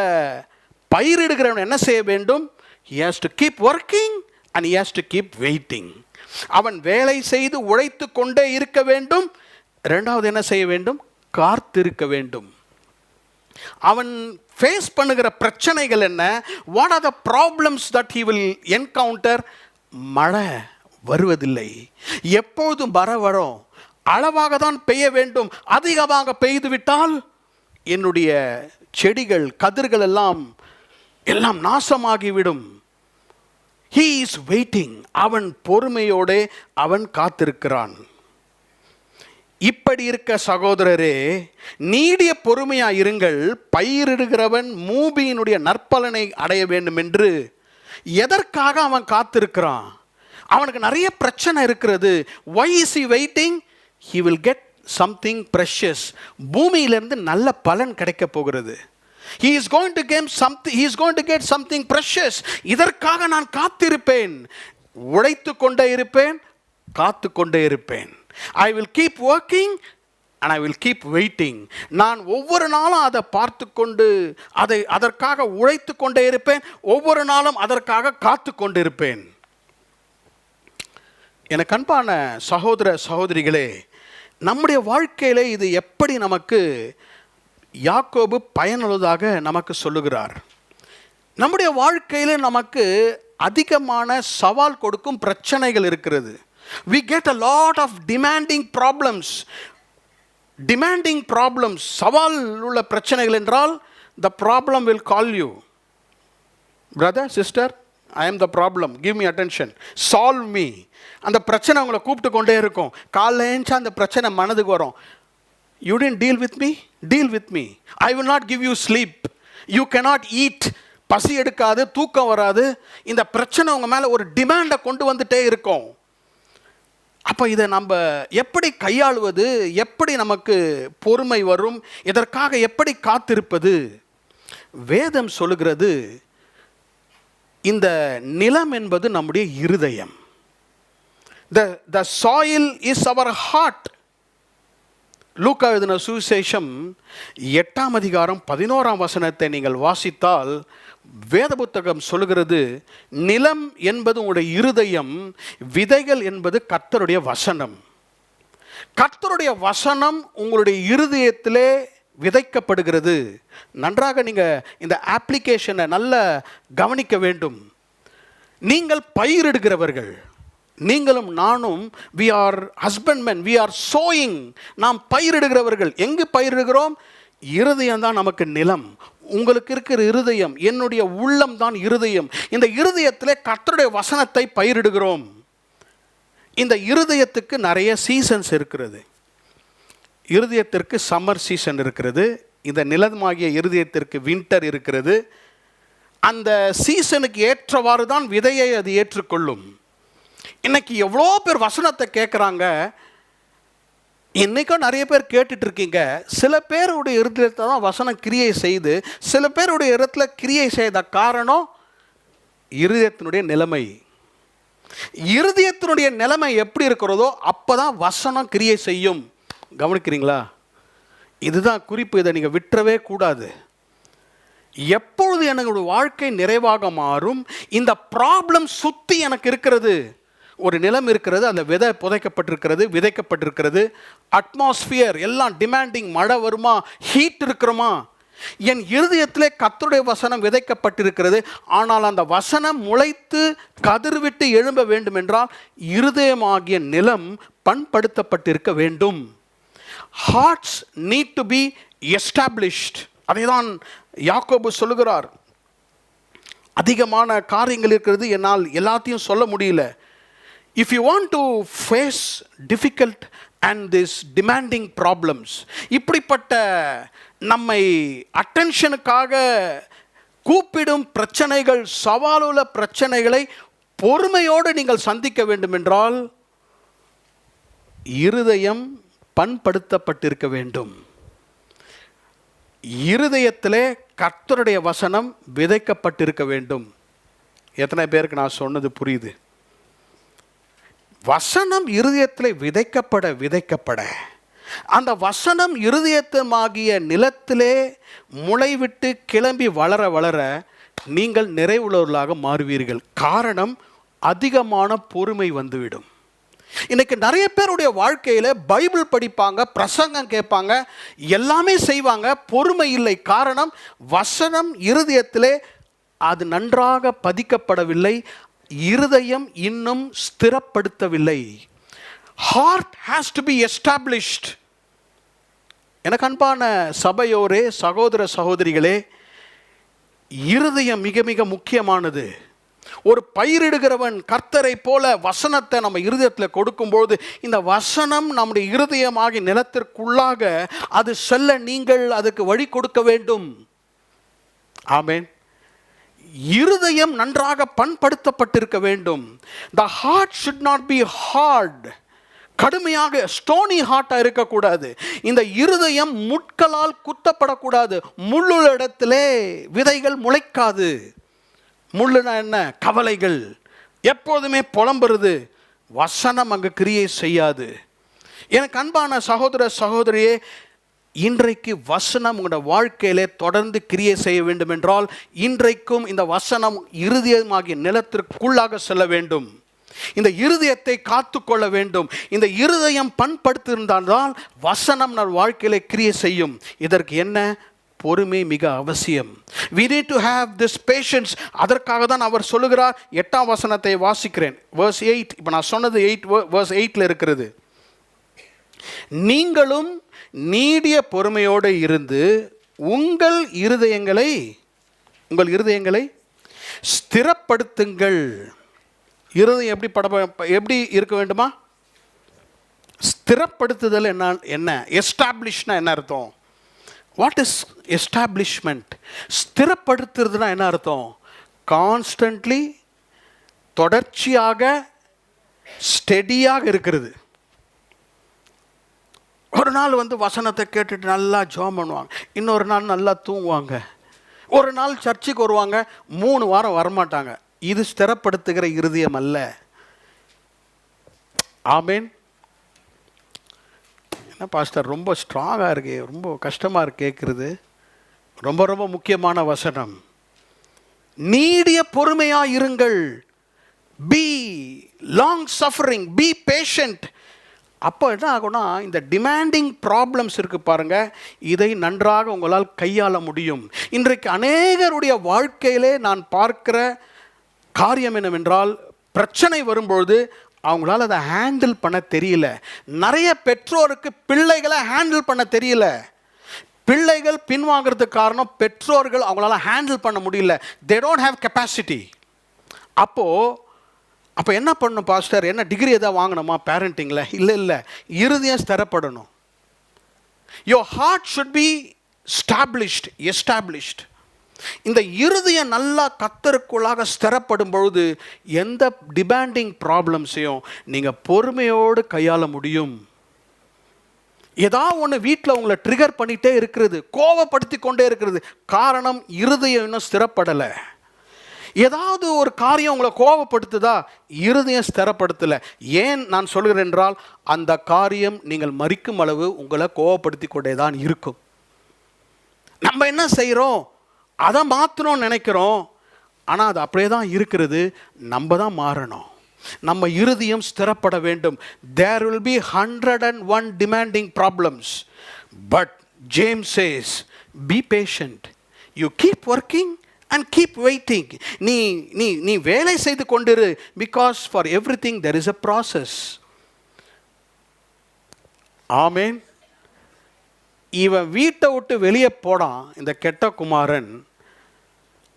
பயிரிடுகிறவன் என்ன செய்ய வேண்டும்? He has to keep working and he has to keep waiting. அவன் வேலை செய்து உழைத்து கொண்டே இருக்க வேண்டும். 2வது என்ன செய்ய வேண்டும்? காத்திருக்க வேண்டும். அவன் ஃபேஸ் பண்ணுகிற பிரச்சனைகள் என்ன? What are the problems that he will encounter? மழை வருவதில்லை. எப்போதும் வரும், அளவாக தான் பெய்ய வேண்டும். அதிகமாக பெய்து விட்டால் என்னுடைய செடிகள், கதிர்கள் எல்லாம் நாசமாகிவிடும். He is waiting. அவன் பொறுமையோடு அவன் காத்திருக்கிறான். இப்படி இருக்க சகோதரரே, நீடிய பொறுமையா இருங்கள். பயிரிடுகிறவன் பூமியினுடைய நற்பலனை அடைய வேண்டும் என்று. எதற்காக அவன் காத்திருக்கிறான்? அவனுக்கு நிறைய பிரச்சனை இருக்கிறது. Why is he waiting? He will get something precious. பூமியிலிருந்து நல்ல பலன் கிடைக்க போகிறது. He is going to get something, he is going to get something precious. இதற்காக நான் காத்திருப்பேன், உழைத்து கொண்டே இருப்பேன், காத்து கொண்டே இருப்பேன். I will keep working and I will keep waiting. நான் ஒவ்வொரு நாளும் அதை பார்த்து கொண்டு அதற்காக உழைத்து கொண்டே இருப்பேன், ஒவ்வொரு நாளும் அதற்காக காத்து கொண்டிருப்பேன். எனக்கு அன்பான சகோதர சகோதரிகளே, நம்முடைய வாழ்க்கையிலே இது எப்படி நமக்கு யாக்கோபு பயனுள்ளதாக நமக்கு சொல்லுகிறார்? நம்முடைய வாழ்க்கையில் நமக்கு அதிகமான சவால் கொடுக்கும் பிரச்சனைகள் இருக்கிறது. We get a lot of demanding problems. சவால் உள்ள பிரச்சனைகள் என்றால் the problem will call you. Brother, sister, I am the problem. Give me attention. Solve me. அந்த பிரச்சனை உங்களை கூப்பிட்டு கொண்டே இருக்கும். காலைல ஏஞ்சா அந்த பிரச்சனை மனதுக்கு வரும். You didn't deal with me? Deal with me. I will not give you sleep. You cannot eat. பசி எடுக்காது, தூக்கம் வராது. இந்த பிரச்சனை உங்கள் மேலே ஒரு டிமாண்டை கொண்டு வந்துட்டே இருக்கும். அப்போ இதை நம்ம எப்படி கையாளுவது? எப்படி நமக்கு பொறுமை வரும்? இதற்காக எப்படி காத்திருப்பது? வேதம் சொல்லுகிறது, இந்த நிலம் என்பது நம்முடைய இருதயம். The soil is our heart. லூக்கா எழுதின சுவிசேஷம் 8ஆம் அதிகாரம் 11ஆம் வசனத்தை நீங்கள் வாசித்தால் வேத புத்தகம் சொல்லுகிறது, நிலம் என்பது உங்களுடைய இருதயம், விதைகள் என்பது கர்த்தருடைய வசனம். கர்த்தருடைய வசனம் உங்களுடைய இருதயத்திலே விதைக்கப்படுகிறது. நன்றாக நீங்கள் இந்த அப்ளிகேஷனை நல்லா கவனிக்க வேண்டும். நீங்கள் பயிரிடுகிறவர்கள், நீங்களும் நானும் we are husbandmen, we are sowing. நாம் பயிரிடுகிறவர்கள். எங்கு பயிரிடுகிறோம்? இருதயம் தான் நமக்கு நிலம். உங்களுக்கு இருக்கிற இருதயம், என்னுடைய உள்ளம் தான் இருதயம். இந்த இருதயத்திலே கர்த்தருடைய வசனத்தை பயிரிடுகிறோம். இந்த இருதயத்துக்கு நிறைய சீசன்ஸ் இருக்கிறது. இருதயத்திற்கு சம்மர் சீசன் இருக்கிறது. இந்த நிலமாகிய இருதயத்திற்கு வின்டர் இருக்கிறது. அந்த சீசனுக்கு ஏற்றவாறு தான் விதையை அது ஏற்றுக்கொள்ளும். இன்னைக்கு எவ்வளோ பேர் வசனத்தை கேட்குறாங்க. இன்றைக்கும் நிறைய பேர் கேட்டுட்டு இருக்கீங்க. சில பேருடைய இருதயத்தை தான் வசனம் கிரியை செய்து, சில பேருடைய இடத்துல கிரியை செய்த காரணம் இருதயத்தினுடைய நிலைமை. இருதயத்தினுடைய நிலைமை எப்படி இருக்கிறதோ அப்போ தான் வசனம் கிரியை செய்யும். கவனிக்கிறீங்களா? இதுதான் குறிப்பு. இதை நீங்கள் விட்டுறவே கூடாது. எப்பொழுது என்னுடைய வாழ்க்கை நிறைவாக மாறும், இந்த ப்ராப்ளம் சுற்றி எனக்கு இருக்கிறது, ஒரு நிலம் இருக்கிறது, அந்த விதை புதைக்கப்பட்டிருக்கிறது, விதைக்கப்பட்டிருக்கிறது, அட்மாஸ்பியர் எல்லாம் டிமாண்டிங், மழை வருமா, ஹீட் இருக்கிறோமா, என் இருதயத்திலே கர்த்தருடைய வசனம் விதைக்கப்பட்டிருக்கிறது. ஆனால் அந்த வசனம் முளைத்து கதிர்விட்டு எழும்ப வேண்டும் என்றால் இருதயமாகிய நிலம் பண்படுத்தப்பட்டிருக்க வேண்டும். Hearts need to be established. அதை தான் யாக்கோபு சொல்லுகிறார். அதிகமான காரியங்கள் இருக்கிறது, என்னால் எல்லாத்தையும் சொல்ல முடியல. If you want to face difficult and this demanding problems, இப்படிப்பட்ட நம்மை அட்டென்ஷனுக்காக கூப்பிடும் பிரச்சனைகள், சவாலுள்ள பிரச்சனைகளை பொறுமையோடு நீங்கள் சந்திக்க வேண்டும் என்றால் இருதயம் பண்படுத்தப்பட்டிருக்க வேண்டும். இருதயத்திலே கர்த்தருடைய வசனம் விதைக்கப்பட்டிருக்க வேண்டும். எத்தனை பேருக்கு நான் சொன்னது புரியுது? வசனம் இருதயத்தில் விதைக்கப்பட அந்த வசனம் இருதயத்தமாகிய நிலத்திலே முளைவிட்டு கிளம்பி வளர வளர நீங்கள் நிறைவுள்ளவர்களாக மாறுவீர்கள். காரணம், அதிகமான பொறுமை வந்துவிடும். இன்னைக்கு நிறைய பேருடைய வாழ்க்கையில் பைபிள் படிப்பாங்க, பிரசங்கம் கேட்பாங்க, எல்லாமே செய்வாங்க, பொறுமை இல்லை. காரணம், வசனம் இருதயத்திலே அது நன்றாக பதிக்கப்படவில்லை, இருதயம் இன்னும் ஸ்திரப்படுத்தவில்லை. Heart has to be established. எனக்கு அன்பான சபையோரே, சகோதர சகோதரிகளே, இருதயம் மிக மிக முக்கியமானது. ஒரு பயிரிடுகிறவன் கர்த்தரை போல வசனத்தை நம்ம இருதயத்தில் கொடுக்கும்போது இந்த வசனம் நம்முடைய இருதயமாகி நிலத்திற்குள்ளாக அது செல்ல நீங்கள் அதுக்கு வழி கொடுக்க வேண்டும். ஆமென். இருதயம் நன்றாக பண்படுத்தப்பட்டிருக்க வேண்டும். The heart should not be hard. கடுமையாக ஸ்டோனி ஹார்ட்டாக இருக்கக்கூடாது. இந்த இருதயம் முட்களால் குத்தப்படக்கூடாது. முள்ளுள்ள இடத்திலே விதைகள் முளைக்காது. முள்ளுனா என்ன? கவலைகள், எப்போதுமே புலம்புறது. வசனம் அங்கு கிரியை செய்யாது. எனக்கு அன்பான சகோதர சகோதரியே, இன்றைக்கு வசனம் உங்களோட வாழ்க்கையிலே தொடர்ந்து கிரியை செய்ய வேண்டும் என்றால் இன்றைக்கும் இந்த வசனம் இருதயமாகிய நிலத்திற்குள்ளாக செல்ல வேண்டும். இந்த இருதயத்தை காத்துக்கொள்ள வேண்டும். இந்த இருதயம் பண்படுத்தியிருந்தால் வசனம் நம் வாழ்க்கையிலே கிரியை செய்யும். இதற்கு என்ன? பொறுமை மிக அவசியம். We need to have this patience. அதற்காக தான் அவர் சொல்லுகிறார். 8ஆம் வசனத்தை வாசிக்கிறேன், verse 8. இப்போ நான் சொன்னது 8 verse 8ல இருக்கிறது. நீங்களும் நீடிய பொறுமையோடு இருந்து உங்கள் இருதயங்களை ஸ்திரப்படுத்துங்கள். இருதயம் எப்படி இருக்க வேண்டுமா? ஸ்திரப்படுத்துதல் என்ன? எஸ்டாப்ளிஷ்னா என்ன அர்த்தம்? What is establishment? ஸ்திரப்படுத்துறதுனா என்ன அர்த்தம்? கான்ஸ்டன்ட்லி, தொடர்ச்சியாக, ஸ்டெடியாக இருக்கிறது. ஒரு நாள் வசனத்தை கேட்டுட்டு நல்லா ஜெபம் பண்ணுவாங்க, இன்னொரு நாள் நல்லா தூங்குவாங்க, ஒரு நாள் சர்ச்சுக்கு வருவாங்க, 3 வாரம் வரமாட்டாங்க. இது ஸ்திரப்படுத்துகிற இருதயம் அல்ல. ஆமேன். என்ன பாஸ்டர் ரொம்ப ஸ்ட்ராங்காக இருக்கு, ரொம்ப கஷ்டமாக இருக்கு கேட்குறது. ரொம்ப ரொம்ப முக்கியமான வசனம். நீடிய பொறுமையாக இருங்கள். Be long suffering, B patient. அப்போ என்ன ஆகும்னா, இந்த டிமாண்டிங் ப்ராப்ளம்ஸ் இருக்குது பாருங்கள், இதை நன்றாக உங்களால் கையாள முடியும். இன்றைக்கு அநேகருடைய வாழ்க்கையிலே நான் பார்க்கிற காரியம் என்னவென்றால், பிரச்சனை வரும்பொழுது அவங்களால அதை ஹேண்டில் பண்ண தெரியல. நிறைய பெற்றோருக்கு பிள்ளைகளை ஹேண்டில் பண்ண தெரியல. பிள்ளைகள் பின்வாங்கிறதுக்கு காரணம் பெற்றோர்கள் அவங்களால ஹேண்டில் பண்ண முடியல. They don't have capacity. அப்போ என்ன பண்ணணும் பாஸ்டர்? என்ன டிகிரி எதாவது வாங்கணுமா பேரண்டிங்கில்? இல்லை, இருதயம் ஸ்திரப்படணும். Your heart should be established. இந்த இருதயம் நல்லா கர்த்தருக்குள்ளாக ஸ்திரப்படும் பொழுது எந்த டிமாண்டிங் ப்ராப்ளம்ஸையும் நீங்கள் பொறுமையோடு கையாள முடியும். ஏதாவது ஒன்று வீட்டில் உங்களை ட்ரிகர் பண்ணிகிட்டே இருக்கிறது, கோபப்படுத்தி கொண்டே இருக்கிறது, காரணம் இருதயம் இன்னும் ஸ்திரப்படலை. ஏதாவது ஒரு காரியம் உங்களை கோபப்படுத்துதா, இருதயம் ஸ்திரப்படுத்தலை. ஏன் நான் சொல்கிறேன் என்றால், அந்த காரியம் நீங்கள் மரிக்கும் அளவு உங்களை கோபப்படுத்தி கொண்டே தான் இருக்கும். நம்ம என்ன செய்கிறோம், அதை மாற்றணும்னு நினைக்கிறோம், ஆனால் அது அப்படியே தான் இருக்கிறது. நம்ம தான் மாறணும். நம்ம இருதயம் ஸ்திரப்பட வேண்டும். There will be 101 demanding problems, but James says, be patient. You keep working and keep waiting. நீ வேலை செய்து கொண்டிரு. Because for everything there is a process. ஆமென். இவன் வீட்டை விட்டு வெளியே போடான், இந்த கெட்ட குமாரன்.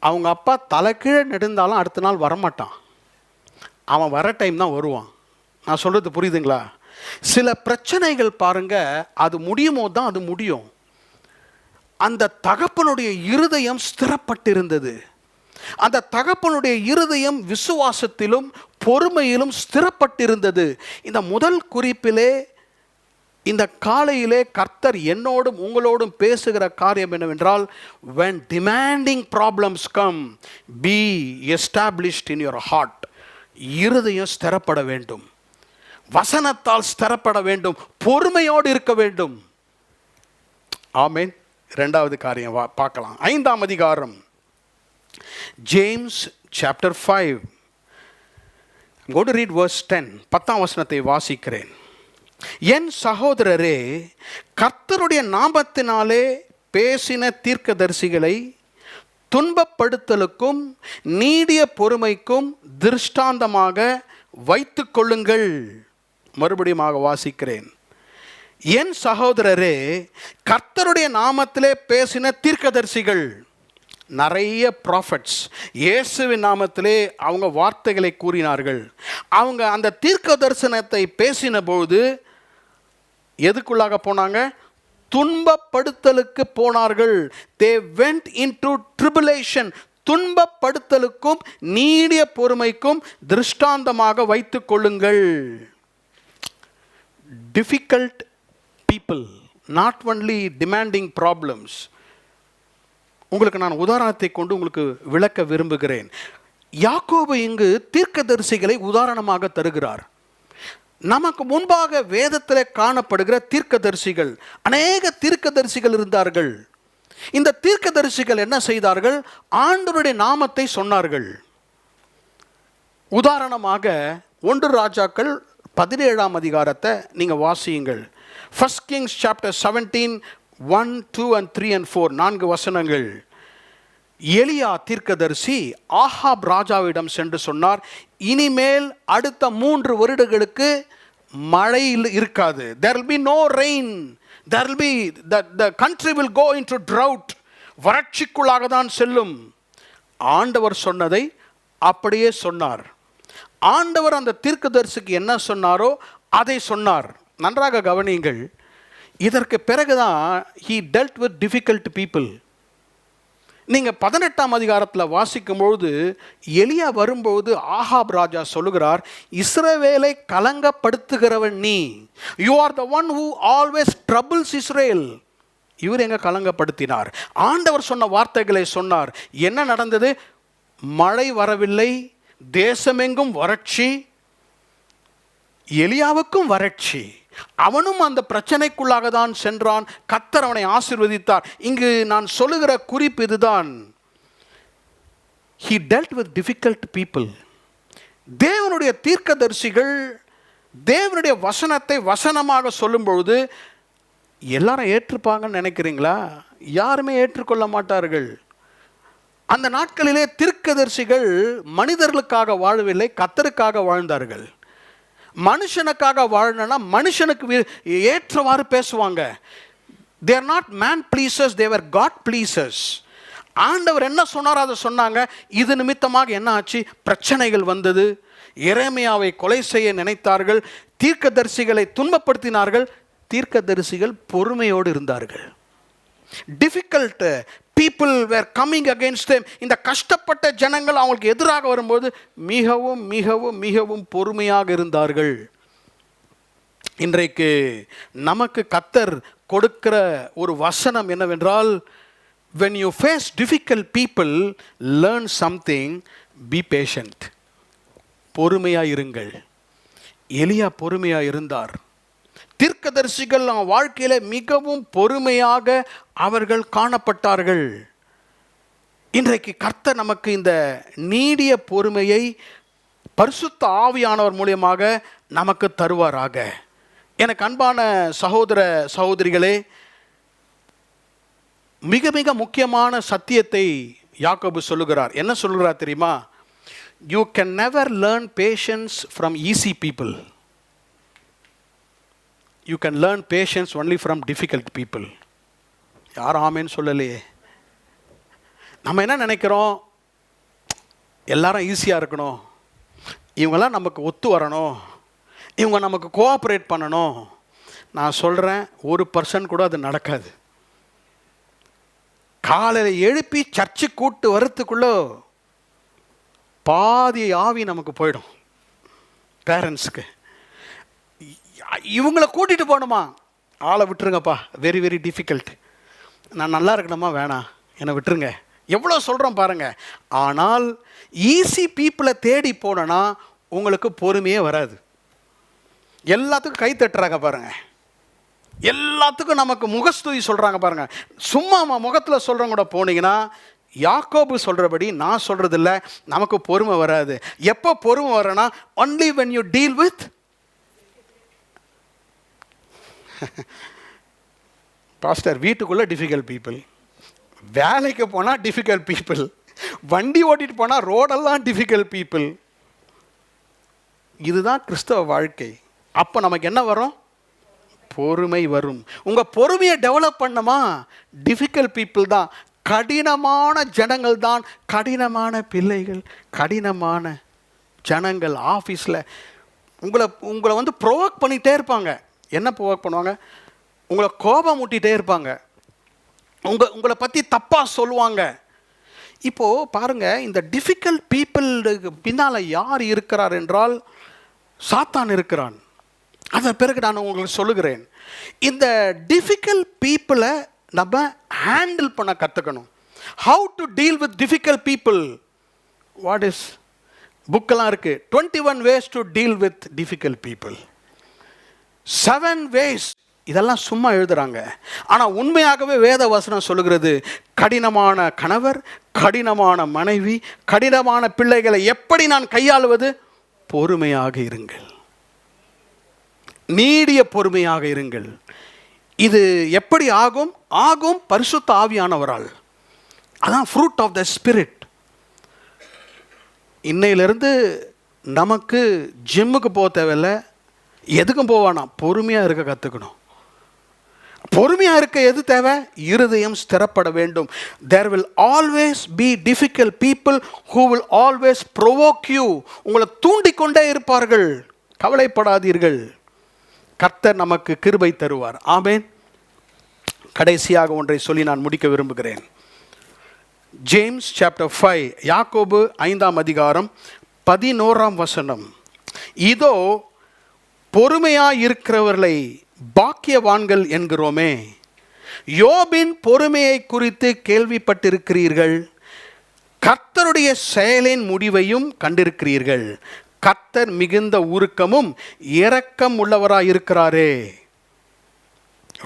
அவங்க அப்பா தலைக்கீழே நெடுந்தாலும் அடுத்த நாள் வரமாட்டான். அவன் வர டைம் தான் வருவான். நான் சொல்கிறது புரியுதுங்களா? சில பிரச்சனைகள் பாருங்க, அது முடியும் போது தான் அது முடியும். அந்த தகப்பனுடைய இருதயம் ஸ்திரப்பட்டிருந்தது. அந்த தகப்பனுடைய இருதயம் விசுவாசத்திலும் பொறுமையிலும் ஸ்திரப்பட்டிருந்தது. இந்த முதல் குறிப்பிலே, இந்த காலையிலே கர்த்தர் என்னோடும் உங்களோடும் பேசுகிற காரியம் என்னவென்றால், when demanding problems come, be established in your heart. இருதயம் ஸ்திரப்பட வேண்டும், வசனத்தால் ஸ்திரப்பட வேண்டும், பொறுமையோடு இருக்க வேண்டும். ஆமென். இரண்டாவது காரியம் பார்க்கலாம். 5ஆம் அதிகாரம், James chapter 5. I'm going to read verse 10. 10ஆம் வசனத்தை வாசிக்கிறேன். என் சகோதரரே, கர்த்தருடைய நாமத்தினாலே பேசின தீர்க்கதரிசிகளை துன்பப்படுத்தலுக்கும் நீடிய பொறுமைக்கும் திருஷ்டாந்தமாக வைத்து கொள்ளுங்கள். மறுபடியும் வாசிக்கிறேன். என் சகோதரரே, கர்த்தருடைய நாமத்திலே பேசின தீர்க்கதரிசிகள், நிறைய ப்ராஃபட்ஸ் இயேசுவின் நாமத்திலே அவங்க வார்த்தைகளை கூறினார்கள். அவங்க அந்த தீர்க்க தரிசனத்தை பேசின போது எதுக்குள்ளாக போனாங்க? துன்பப்படுத்தலுக்கு போனார்கள். They went into tribulation. துன்பப்படுத்தலுக்கும் நீடிய பொறுமைக்கும் திருஷ்டாந்தமாக வைத்துக் கொள்ளுங்கள். Difficult people, not only demanding problems. உங்களுக்கு நான் உதாரணத்தை கொண்டு உங்களுக்கு விளக்க விரும்புகிறேன். யாக்கோபு இங்கு தீர்க்கதரிசிகளை உதாரணமாக தருகிறார். நமக்கு முன்பாக வேதத்தில் காணப்படுகிற தீர்க்கதரிசிகள், அநேக தீர்க்கதரிசிகள் இருந்தார்கள். இந்த தீர்க்கதரிசிகள் என்ன செய்தார்கள்? ஆண்டவருடைய நாமத்தை சொன்னார்கள். உதாரணமாக 1 ராஜாக்கள் 17ஆம் அதிகாரத்தை நீங்க வாசியுங்கள். 1 Kings chapter 17 1, 2 and 3 and 4, 4 வசனங்கள். எலியா தீர்க்கதரிசி ஆகாப் ராஜாவிடம் சென்று சொன்னார், இனிமேல் அடுத்த 3 வருடங்களுக்கு மழை இருக்காது. There will be no rain. There will be the country will go into drought. வறட்சிக்குள்ளாக தான் செல்லும். ஆண்டவர் சொன்னதை அப்படியே சொன்னார். ஆண்டவர் அந்த தீர்க்கதரிசிக்கு என்ன சொன்னாரோ அதை சொன்னார். நன்றாக கவனியுங்கள். இதற்கு பிறகுதான் he dealt with difficult people. நீங்கள் 18ஆம் அதிகாரத்தில் வாசிக்கும் பொழுது எலியா வரும்போது ஆகாப் ராஜா சொல்லுகிறார், இஸ்ரவேலை கலங்கப்படுத்துகிறவன் நீ. You are the one who always troubles Israel. இவர் எங்க கலங்கப்படுத்தினார்? ஆண்டவர் சொன்ன வார்த்தைகளை சொன்னார். என்ன நடந்தது? மழை வரவில்லை, தேசமெங்கும் வறட்சி, எலியாவுக்கும் வறட்சி. அவனும் அந்த பிரச்சனைக்குள்ளாக தான் சென்றான். கர்த்தர் அவனை ஆசீர்வதித்தார். இங்கு நான் சொல்லுகிற குறிப்பு இதுதான். He dealt with difficult people. தேவனுடைய தீர்க்கதரிசிகள் தேவனுடைய வசனத்தை வசனமாக சொல்லும் பொழுது எல்லாரும் ஏற்றுப்பாங்கன்னு நினைக்கிறீங்களா? யாருமே ஏற்றுக்கொள்ள மாட்டார்கள். அந்த நாட்களிலே தீர்க்கதரிசிகள் மனிதர்களுக்காக வாழவில்லை, கர்த்தருக்காக வாழ்ந்தார்கள். மனுஷனுக்காக வாழணும்னா மனுஷனுக்கு ஏற்றவாறு பேசுவாங்க. they are not man pleasers, they were God pleasers. ஆண்டவர் என்ன சொன்னாரோ அதை சொன்னாங்க. இது நிமித்தமாக என்ன ஆச்சு? பிரச்சனைகள் வந்தது. எரேமியாவை கொலை செய்ய நினைத்தார்கள், தீர்க்கதரிசிகளை துன்பப்படுத்தினார்கள். தீர்க்கதரிசிகள் பொறுமையோடு இருந்தார்கள். Difficult people were coming against them, இந்த கஷ்டப்பட்ட ஜனங்கள் அவங்களுக்கு எதிராக வரும்போது மிகவும் மிகவும் மிகவும் பொறுமையாக இருந்தார்கள். இன்றைக்கு நமக்கு கர்த்தர் கொடுக்கிற ஒரு வசனம் என்னவென்றால், when you face difficult people, learn something, be patient. பொறுமையாக இருங்கள். எலியா பொறுமையாக இருந்தார். தீர்க்கதரிசிகள் வாழ்க்கையில மிகவும் பொறுமையாக அவர்கள் காணப்பட்டார்கள். இன்றைக்கு கர்த்தர் நமக்கு இந்த நீடிய பொறுமையை பரிசுத்த ஆவியானவர் மூலமாக நமக்கு தருவாராக. எனக்கு அன்பான சகோதர சகோதரிகளே, மிக மிக முக்கியமான சத்தியத்தை யாக்கோபு சொல்லுகிறார். என்ன சொல்லுகிறார் தெரியுமா? You can never learn patience from easy people. You can learn patience only from difficult people. யாரும் ஆமேன்னு சொல்லலையே. நம்ம என்ன நினைக்கிறோம்? எல்லாரும் ஈஸியாக இருக்கணும், இவங்கெல்லாம் நமக்கு ஒத்து வரணும், இவங்க நமக்கு கோஆப்ரேட் பண்ணணும். நான் சொல்கிறேன், 1% கூட அது நடக்காது. காலையில் எழுப்பி சர்ச்சு கூட்டு வரத்துக்குள்ளே பாதி ஆவி நமக்கு போயிடும். பேரண்ட்ஸுக்கு இவங்களை கூட்டிகிட்டு போகணுமா, ஆளை விட்டுருங்கப்பா, வெரி வெரி டிஃபிகல்ட், நான் நல்லா இருக்கணுமா, வேணாம் என்னை விட்டுருங்க, எவ்வளோ சொல்கிறோம் பாருங்கள். ஆனால் ஈஸி பீப்புளை தேடி போனோன்னா உங்களுக்கு பொறுமையே வராது. எல்லாத்துக்கும் கை தட்டுறாங்க பாருங்கள், எல்லாத்துக்கும் நமக்கு முகஸ்துதி சொல்கிறாங்க பாருங்கள். சும்மா முகத்தில் சொல்கிறவங்க கூட போனீங்கன்னா, யாக்கோபு சொல்கிறபடி நான் சொல்கிறது இல்லை, நமக்கு பொறுமை வராது. எப்போ பொறுமை வரனா, only when you deal with pastor, வீட்டுக்குள்ளே டிஃபிகல்ட் பீப்புள், வேலைக்கு போனால் டிஃபிகல்ட் பீப்புள், வண்டி ஓட்டிட்டு போனால் ரோடெல்லாம் டிஃபிகல்ட் பீப்புள். இதுதான் கிறிஸ்தவ வாழ்க்கை. அப்போ நமக்கு என்ன வரும்? பொறுமை வரும். உங்கள் பொறுமையை டெவலப் பண்ணமா, டிஃபிகல்ட் பீப்புள் தான், கடினமான ஜனங்கள் தான், கடினமான பிள்ளைகள், கடினமான ஜனங்கள். ஆஃபீஸில் உங்களை வந்து ப்ரொவோக் பண்ணிகிட்டே இருப்பாங்க. என்ன ப்ரொவோக் பண்ணுவாங்க? உங்களை கோபம் ஊட்டிகிட்டே இருப்பாங்க, உங்களை பற்றி தப்பாக சொல்லுவாங்க. இப்போது பாருங்கள், இந்த டிஃபிகல்ட் பீப்புளுக்கு பின்னால் யார் இருக்கிறார் என்றால் சாத்தான் இருக்கிறான். அதன் பிறகு நான் உங்களுக்கு சொல்லுகிறேன், இந்த டிஃபிகல்ட் பீப்புளை நம்ம ஹேண்டில் பண்ண கற்றுக்கணும். How to deal with difficult people. What is புக்கெல்லாம் இருக்குது, 21 ways to deal with difficult people, 7 ways. இதெல்லாம் சும்மா எழுதுகிறாங்க. ஆனால் உண்மையாகவே வேத வசனம் சொல்லுகிறது, கடினமான கணவர், கடினமான மனைவி, கடினமான பிள்ளைகளை எப்படி நான் கையாளுவது? பொறுமையாக இருங்கள், நீடிய பொறுமையாக இருங்கள். இது எப்படி ஆகும்? ஆகும் பரிசுத்த ஆவியானவரால். அதான் ஃப்ரூட் ஆஃப் த ஸ்பிரிட். இன்னையிலிருந்து நமக்கு ஜிம்முக்கு போக தேவையில்லை, எதுக்கும் போவானா, பொறுமையாக இருக்க கற்றுக்கணும். பொறுமையாக இருக்க எது தேவை? இருதயம் ஸ்திரப்பட வேண்டும். There will always be difficult people who will always provoke you. உங்களை தூண்டிக்கொண்டே இருப்பார்கள். கவலைப்படாதீர்கள், கர்த்தர் நமக்கு கிருபை தருவார். ஆமென். கடைசியாக ஒன்றை சொல்லி நான் முடிக்க விரும்புகிறேன். ஜேம்ஸ் சாப்டர் 5, யாக்கோபு 5ஆம் அதிகாரம் 11ஆம் வசனம். இதோ பொறுமையாய் இருக்கிறவர்களை பாக்கியவான்கள் என்கிறோமே, யோபின் பொறுமையை குறித்து கேள்விப்பட்டிருக்கிறீர்கள், கர்த்தருடைய செயலின் முடிவையும் கண்டிருக்கிறீர்கள், கர்த்தர் மிகுந்த உருக்கமும் இரக்கம் உள்ளவராய் இருக்கிறாரே.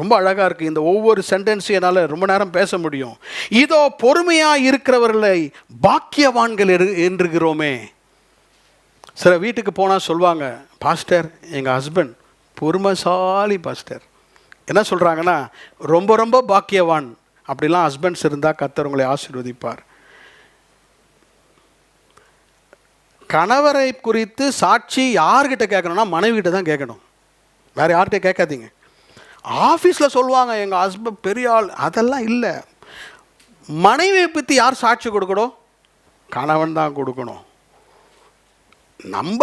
ரொம்ப அழகாக இருக்குது. இந்த ஒவ்வொரு சென்டென்ஸையும் என்னால் ரொம்ப நேரம் பேச முடியும். இதோ பொறுமையாக இருக்கிறவர்களை பாக்கியவான்கள் என்றுகிறோமே. சில வீட்டுக்கு போனால் சொல்லுவாங்க, பாஸ்டர் எங்கள் ஹஸ்பண்ட் பொறுமைசாலி பாஸ்டர். என்ன சொல்கிறாங்கன்னா, ரொம்ப ரொம்ப பாக்கியவான். அப்படிலாம் ஹஸ்பண்ட்ஸ் இருந்தால் கர்த்தர் உங்களை ஆசீர்வதிப்பார். கணவரை குறித்து சாட்சி யார்கிட்ட கேட்கணும்னா மனைவிகிட்ட தான் கேட்கணும், வேறு யார்கிட்ட கேட்காதீங்க. ஆஃபீஸில் சொல்லுவாங்க எங்கள் ஹஸ்பண்ட் பெரிய ஆள், அதெல்லாம் இல்லை. மனைவியை பற்றி யார் சாட்சி கொடுக்கணும்? கணவன் தான் கொடுக்கணும். நம்ம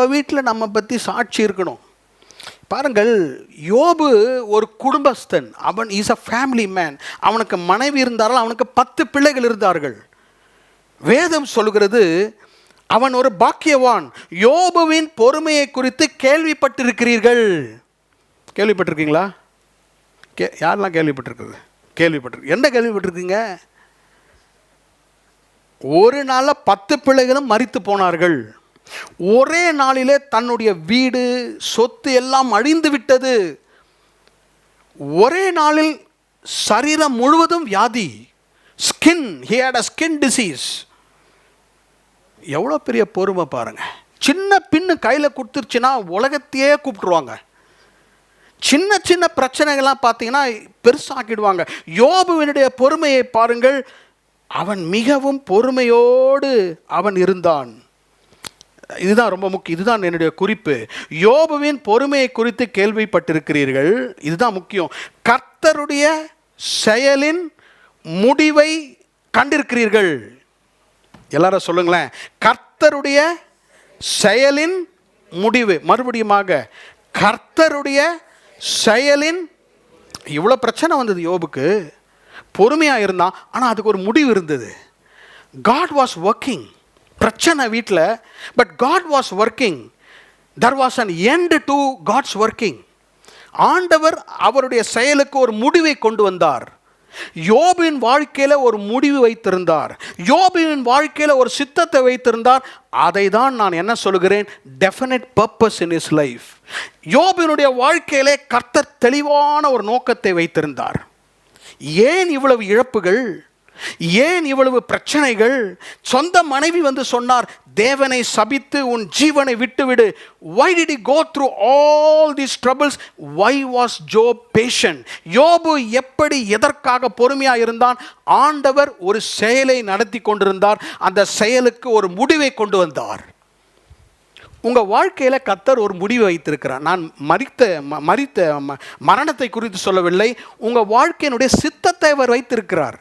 வீட்டில் நம்ம பற்றி சாட்சி இருக்கணும். பாருங்கள், யோபு ஒரு குடும்பஸ்தன். அவன் இஸ் அ ஃபேமிலி மேன். அவனுக்கு மனைவி இருந்தார்கள், அவனுக்கு 10 பிள்ளைகள் இருந்தார்கள். வேதம் சொல்கிறது அவன் ஒரு பாக்கியவான். யோபுவின் பொறுமையை குறித்து கேள்விப்பட்டிருக்கிறீர்கள். கேள்விப்பட்டிருக்கீங்களா? யாரெல்லாம் கேள்விப்பட்டிருக்கிறது? கேள்விப்பட்டிருக்கு. என்ன கேள்விப்பட்டிருக்கீங்க? ஒரு நாளில் 10 பிள்ளைகளும் மரித்து போனார்கள். ஒரே நாளிலே தன்னுடைய வீடு சொத்து எல்லாம் அழிந்து விட்டது. ஒரே நாளில் சரீரம் முழுவதும் வியாதி. Skin, he had a skin disease. எவ்வளோ பெரிய பொறுமை பாருங்க. சின்ன பின்னு கையில் கொடுத்துருச்சுன்னா உலகத்தையே கூப்பிட்டுருவாங்க. சின்ன சின்ன பிரச்சனைகள்லாம் பார்த்தீங்கன்னா பெருசாக்கிடுவாங்க. யோபுவினுடைய பொறுமையை பாருங்கள். அவன் மிகவும் பொறுமையோடு அவன் இருந்தான். இதுதான் ரொம்ப முக்கியம். இதுதான் என்னுடைய குறிப்பு. யோபுவின் பொறுமையை குறித்து கேள்விப்பட்டிருக்கிறீர்கள். இதுதான் முக்கியம். கர்த்தருடைய செயலின் முடிவை கண்டிருக்கிறீர்கள். எல்லாரும் சொல்லுங்களேன், கர்த்தருடைய செயலின் முடிவு. மறுபடியுமாக, கர்த்தருடைய செயலின். இவ்வளோ பிரச்சனை வந்தது யோபுக்கு, பொறுமையாக இருந்தான். ஆனால் அதுக்கு ஒரு முடிவு இருந்தது. God was working. பிரச்சனை வீட்டில், but God was working. There was an end to God's working. ஆண்டவர் அவருடைய செயலுக்கு ஒரு முடிவை கொண்டு வந்தார். யோபின் வாழ்க்கையில் ஒரு முடிவு வைத்திருந்தார். யோபின் வாழ்க்கையில் ஒரு சித்தத்தை வைத்திருந்தார். அதை தான் நான் என்ன சொல்கிறேன், definite purpose in his life. யோபினுடைய வாழ்க்கையிலே கர்த்தர் தெளிவான ஒரு நோக்கத்தை வைத்திருந்தார். ஏன் இவ்வளவு இழப்புகள், ஏன் இவ்வளவு பிரச்சனைகள்? சொந்த மனைவி வந்து சொன்னார், தேவனை சபித்து உன் ஜீவனை விட்டுவிடு. Why did he go through all these troubles? Why was Job patient? யோபு எப்படி, எதற்காக பொறுமையாக இருந்தான்? ஆண்டவர் ஒரு செயலை நடத்தி கொண்டிருந்தார். அந்த செயலுக்கு ஒரு முடிவை கொண்டு வந்தார். உங்கள் வாழ்க்கையில் கர்த்தர் ஒரு முடிவை வைத்திருக்கிறார். நான் மரணத்தை குறித்து சொல்லவில்லை. உங்கள் வாழ்க்கையினுடைய சித்தத்தை அவர் வைத்திருக்கிறார்.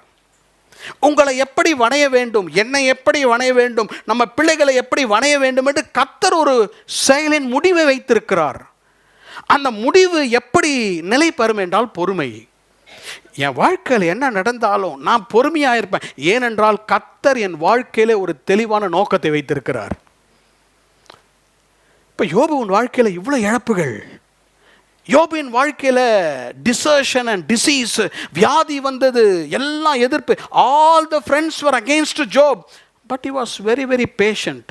உங்களை எப்படி வணைய வேண்டும், என்னை எப்படி வணைய வேண்டும், நம்ம பிள்ளைகளை எப்படி வணைய வேண்டும் என்று கர்த்தர் ஒரு செயலின் முடிவை வைத்திருக்கிறார். அந்த முடிவு எப்படி நிலை பெறும் என்றால் பொறுமை. என் வாழ்க்கையில் என்ன நடந்தாலும் நான் பொறுமையாக இருப்பேன். ஏனென்றால் கர்த்தர் என் வாழ்க்கையில் ஒரு தெளிவான நோக்கத்தை வைத்திருக்கிறார். இப்போ யோபுவின் வாழ்க்கையில் இவ்வளோ இழப்புகள், யோபின் வாழ்க்கையில் டிசர்ஷன் அண்ட் டிசீஸ், வியாதி வந்தது, எல்லாம் எதிர்ப்பு. All the friends were against Job, but he was very very patient.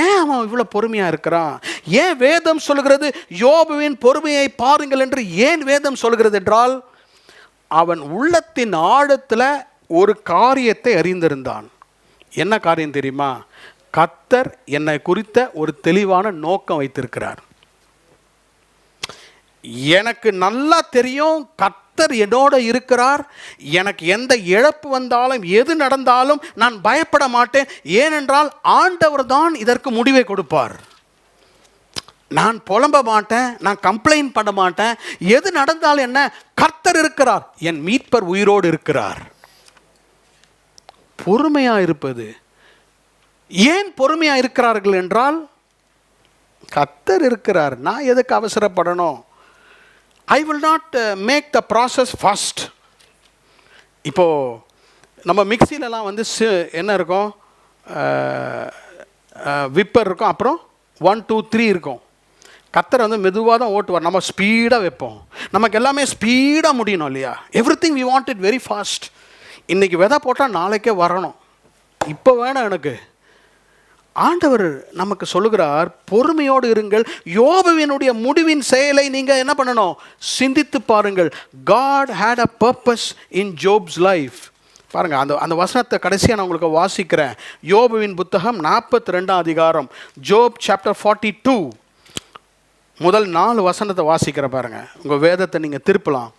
ஏன் அவன் இவ்வளோ பொறுமையாக இருக்கிறான்? ஏன் வேதம் சொல்கிறது யோபுவின் பொறுமையை பாருங்கள் என்று? ஏன் வேதம் சொல்கிறது என்றால், அவன் உள்ளத்தின் ஆழத்தில் ஒரு காரியத்தை அறிந்திருந்தான். என்ன காரியம் தெரியுமா? கர்த்தர் என்னை குறித்த ஒரு தெளிவான நோக்கம் வைத்திருக்கிறார். எனக்கு நல்லா தெரியும் கர்த்தர் என்னோட இருக்கிறார். எனக்கு எந்த இழப்பு வந்தாலும் எது நடந்தாலும் நான் பயப்பட மாட்டேன். ஏனென்றால் ஆண்டவர் தான் இதற்கு முடிவை கொடுப்பார். நான் புலம்ப மாட்டேன், நான் கம்ப்ளைண்ட் பண்ண மாட்டேன். எது நடந்தாலும் என்ன, கர்த்தர் இருக்கிறார், என் மீட்பர் உயிரோடு இருக்கிறார். பொறுமையாக இருப்பது. ஏன் பொறுமையாக இருக்கிறார்கள் என்றால், கர்த்தர் இருக்கிறார். நான் எதுக்கு அவசரப்படணும்? I will not make the process fast. இப்போது நம்ம மிக்சிலலாம் வந்து என்ன இருக்கும், விப்பர் இருக்கும், அப்புறம் 1 2 3 இருக்கும். கர்த்தர் வந்து மெதுவாக தான் ஓட்டுவார். நம்ம ஸ்பீடாக வைப்போம். நமக்கு எல்லாமே ஸ்பீடாக முடியணும் இல்லையா? Everything we want it very fast. இன்றைக்கி விதை போட்டால் நாளைக்கே வரணும், இப்போ வேணாம் எனக்கு. ஆண்டவர் நமக்கு சொல்லுகிறார், பொறுமையோடு இருங்கள். யோபுவினுடைய முடிவின் செயலை நீங்கள் என்ன பண்ணணும், சிந்தித்து பாருங்கள். God had a purpose in Job's life. பாருங்கள், அந்த வசனத்தை கடைசியாக நான் உங்களுக்கு வாசிக்கிறேன். யோபுவின் புத்தகம் 42ஆம் அதிகாரம், ஜோப் சாப்டர் 42, முதல் 4 வசனத்தை வாசிக்கிற பாருங்க. உங்கள் வேதத்தை நீங்கள் திருப்பலாம்.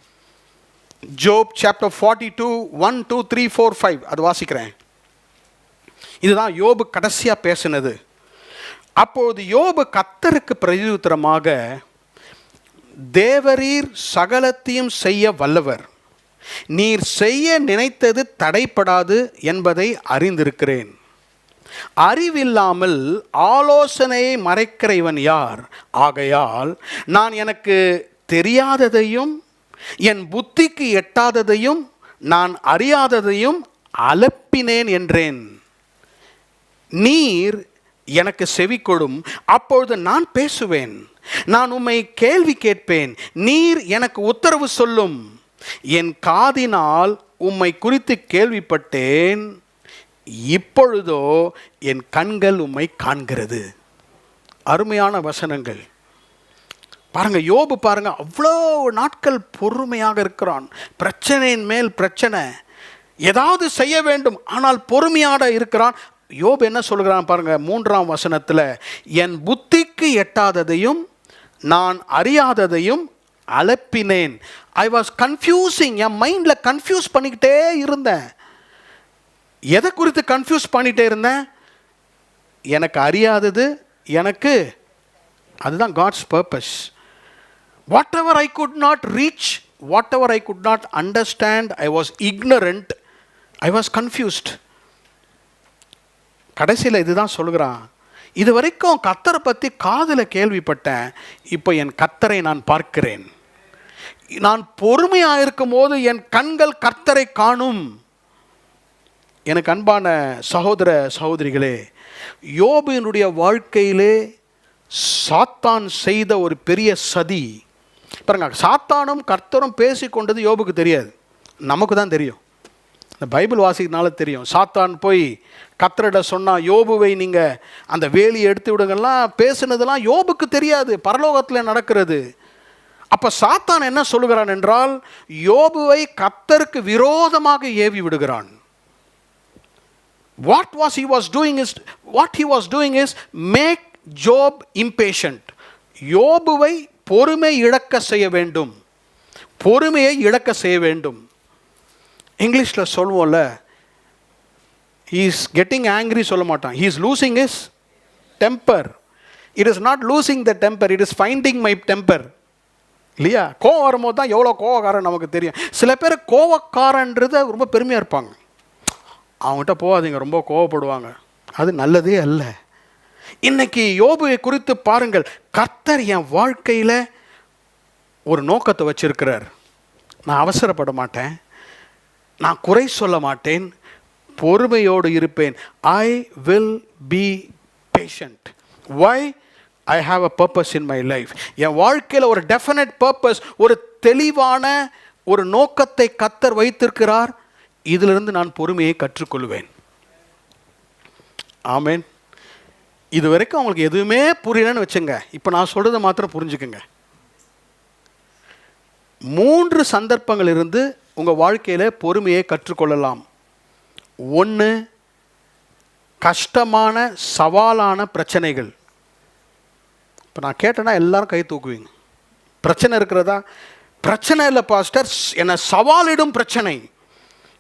ஜோப் சாப்டர் 42 1 2 3 4 5 அது வாசிக்கிறேன். இதுதான் யோபு கடைசியாக பேசினது. அப்போது யோபு கர்த்தருக்கு பிரதியுத்தரமாக, தேவரீர் சகலத்தையும் செய்ய வல்லவர், நீர் செய்ய நினைத்தது தடைப்படாது என்பதை அறிந்திருக்கிறேன். அறிவில்லாமல் ஆலோசனையை மறைக்கிற இவன் யார்? ஆகையால் நான் எனக்கு தெரியாததையும் என் புத்திக்கு எட்டாததையும் நான் அறியாததையும் அலப்பினேன் என்றேன். நீர் எனக்கு செவி கொடும், அப்பொழுது நான் பேசுவேன். நான் உம்மை கேள்வி கேட்பேன், நீர் எனக்கு உத்தரவு சொல்லும். என் காதினால் உம்மை குறித்து கேள்விப்பட்டேன், இப்பொழுதோ என் கண்கள் உம்மை காண்கிறது. அருமையான வசனங்கள் பாருங்க. யோபு பாருங்க, அவ்வளோ நாட்கள் பொறுமையாக இருக்கிறான். பிரச்சனையின் மேல் பிரச்சனை, ஏதாவது செய்ய வேண்டும், ஆனால் பொறுமையாக இருக்கிறான். யோபு என்ன சொல்கிறான் பாருங்க, 3ஆம் வசனத்தில், என் புத்திக்கு எட்டாததையும் நான் அறியாததையும் அலப்பினேன். ஐ வாஸ் கன்ஃபியூசிங், என் மைண்டில் கன்ஃபியூஸ் பண்ணிக்கிட்டே இருந்தேன். எதை குறித்து கன்ஃபியூஸ் பண்ணிகிட்டே இருந்தேன்? எனக்கு அறியாதது, எனக்கு அதுதான் God's purpose. Whatever I could not reach, whatever I could not understand, I was ignorant, I was confused. கடைசியில் இதுதான் சொல்கிறான், இது வரைக்கும் கர்த்தரை பற்றி காதில் கேள்விப்பட்டேன், இப்போ என் கர்த்தரை நான் பார்க்கிறேன். நான் பொறுமையாக இருக்கும் போது என் கண்கள் கர்த்தரை காணும். எனக்கு அன்பான சகோதர சகோதரிகளே, யோபுவினுடைய வாழ்க்கையிலே சாத்தான் செய்த ஒரு பெரிய சதி பாருங்க. சாத்தானும் கர்த்தரும் பேசிக்கொண்டது யோபுக்கு தெரியாது, நமக்கு தான் தெரியும். இந்த பைபிள் வாசிக்கிறதுனால தெரியும். சாத்தான் போய் கர்த்தரிட சொன்னால், யோபுவை நீங்கள் அந்த வேலியை எடுத்து விடுங்கலாம் பேசுனதெல்லாம் யோபுக்கு தெரியாது, பரலோகத்தில் நடக்கிறது. அப்போ சாத்தான் என்ன சொல்லுகிறான் என்றால், யோபுவை கர்த்தருக்கு விரோதமாக ஏவி விடுகிறான். What he was doing is make Job impatient. யோபுவை பொறுமை இழக்க செய்ய வேண்டும், பொறுமையை இழக்க செய்ய வேண்டும். இங்கிலீஷில் சொல்லுவோம்ல, he is getting angry சொல்ல மாட்டான், he is losing his temper. It is not losing the temper, it is finding my temper. இல்லையா? கோவம் வரும்போது தான் எவ்வளோ கோவக்காரன் நமக்கு தெரியும். சில பேர் கோவக்காரன்றது ரொம்ப பெருமையாக இருப்பாங்க, அவங்ககிட்ட போகாதீங்க, ரொம்ப கோவப்படுவாங்க, அது நல்லதே அல்ல. இன்னைக்கு யோபுவை குறித்து பாருங்கள். கர்த்தர் என் வாழ்க்கையில் ஒரு நோக்கத்தை வச்சிருக்கிறார். நான் அவசரப்பட மாட்டேன், நான் குறை சொல்ல மாட்டேன், பொறுமையோடு இருப்பேன். I will be patient. Why? I have a purpose in my life. என் வாழ்க்கையில் ஒரு டெஃபினட் பர்பஸ், ஒரு தெளிவான ஒரு நோக்கத்தை கர்த்தர் வைத்திருக்கிறார். இதிலிருந்து நான் பொறுமையை கற்றுக்கொள்வேன். ஆமேன். இது வரைக்கும் அவங்களுக்கு எதுவுமே புரியலன்னு வச்சுங்க, இப்போ நான் சொல்கிறத மாத்திரம் புரிஞ்சுக்குங்க. 3 சந்தர்ப்பங்கள் இருந்து உங்கள் வாழ்க்கையில் பொறுமையை கற்றுக்கொள்ளலாம். 1, கஷ்டமான சவாலான பிரச்சனைகள். இப்போ நான் கேட்டேன்னா எல்லாரும் கை தூக்குவீங்க. பிரச்சனை இருக்கிறதா? பிரச்சனை இல்லை பாஸ்டர், என்னை சவாலிடும் பிரச்சனை,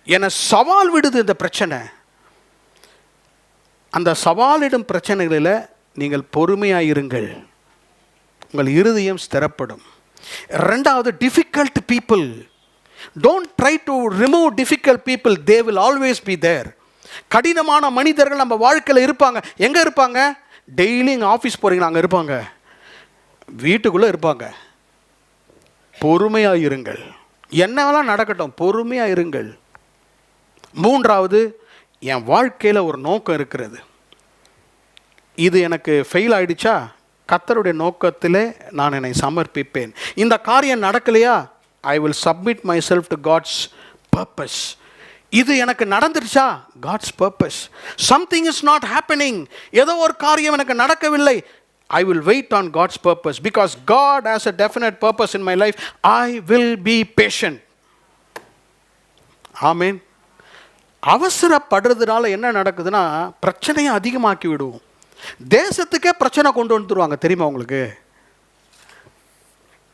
என்னை சவால் விடுது இந்த பிரச்சனை. அந்த சவாலிடும் பிரச்சனைகளில் நீங்கள் பொறுமையாக இருங்கள், உங்கள் இருதயம் ஸ்திரப்படும். 2வது, difficult people. Don't try to remove difficult people, they will always be there. கடினமான மனிதர்கள் நம்ம வாழ்க்கையில் இருப்பாங்க. எங்கே இருப்பாங்க? டெய்லி இங்கே ஆஃபீஸ் போகிறீங்களா, அங்கே இருப்பாங்க, வீட்டுக்குள்ளே இருப்பாங்க. பொறுமையாக இருங்கள், என்னவெல்லாம் நடக்கட்டும், பொறுமையாக இருங்கள். 3வது, என் வாழ்க்கையில் ஒரு நோக்கம் இருக்கிறது, இது எனக்கு ஃபெயில் ஆகிடுச்சா, கர்த்தருடைய நோக்கத்திலே நான் என்னை சமர்ப்பிப்பேன். இந்த காரியம் நடக்கலையா, I will submit myself to God's purpose. இது எனக்கு நடந்துருச்சா, God's purpose. Something is not happening, ஏதோ ஒரு காரியம் எனக்கு நடக்கவில்லை, I will wait on God's purpose because God has a definite purpose in my life. I will be patient. Amen. அவசரப்படுறதுனால என்ன நடக்குதுன்னா, பிரச்சனையை அதிகமாக்கி விடுவோம். தேசத்துக்கே பிரச்சனை கொண்டு வந்துருவாங்க, தெரியுமா உங்களுக்கு?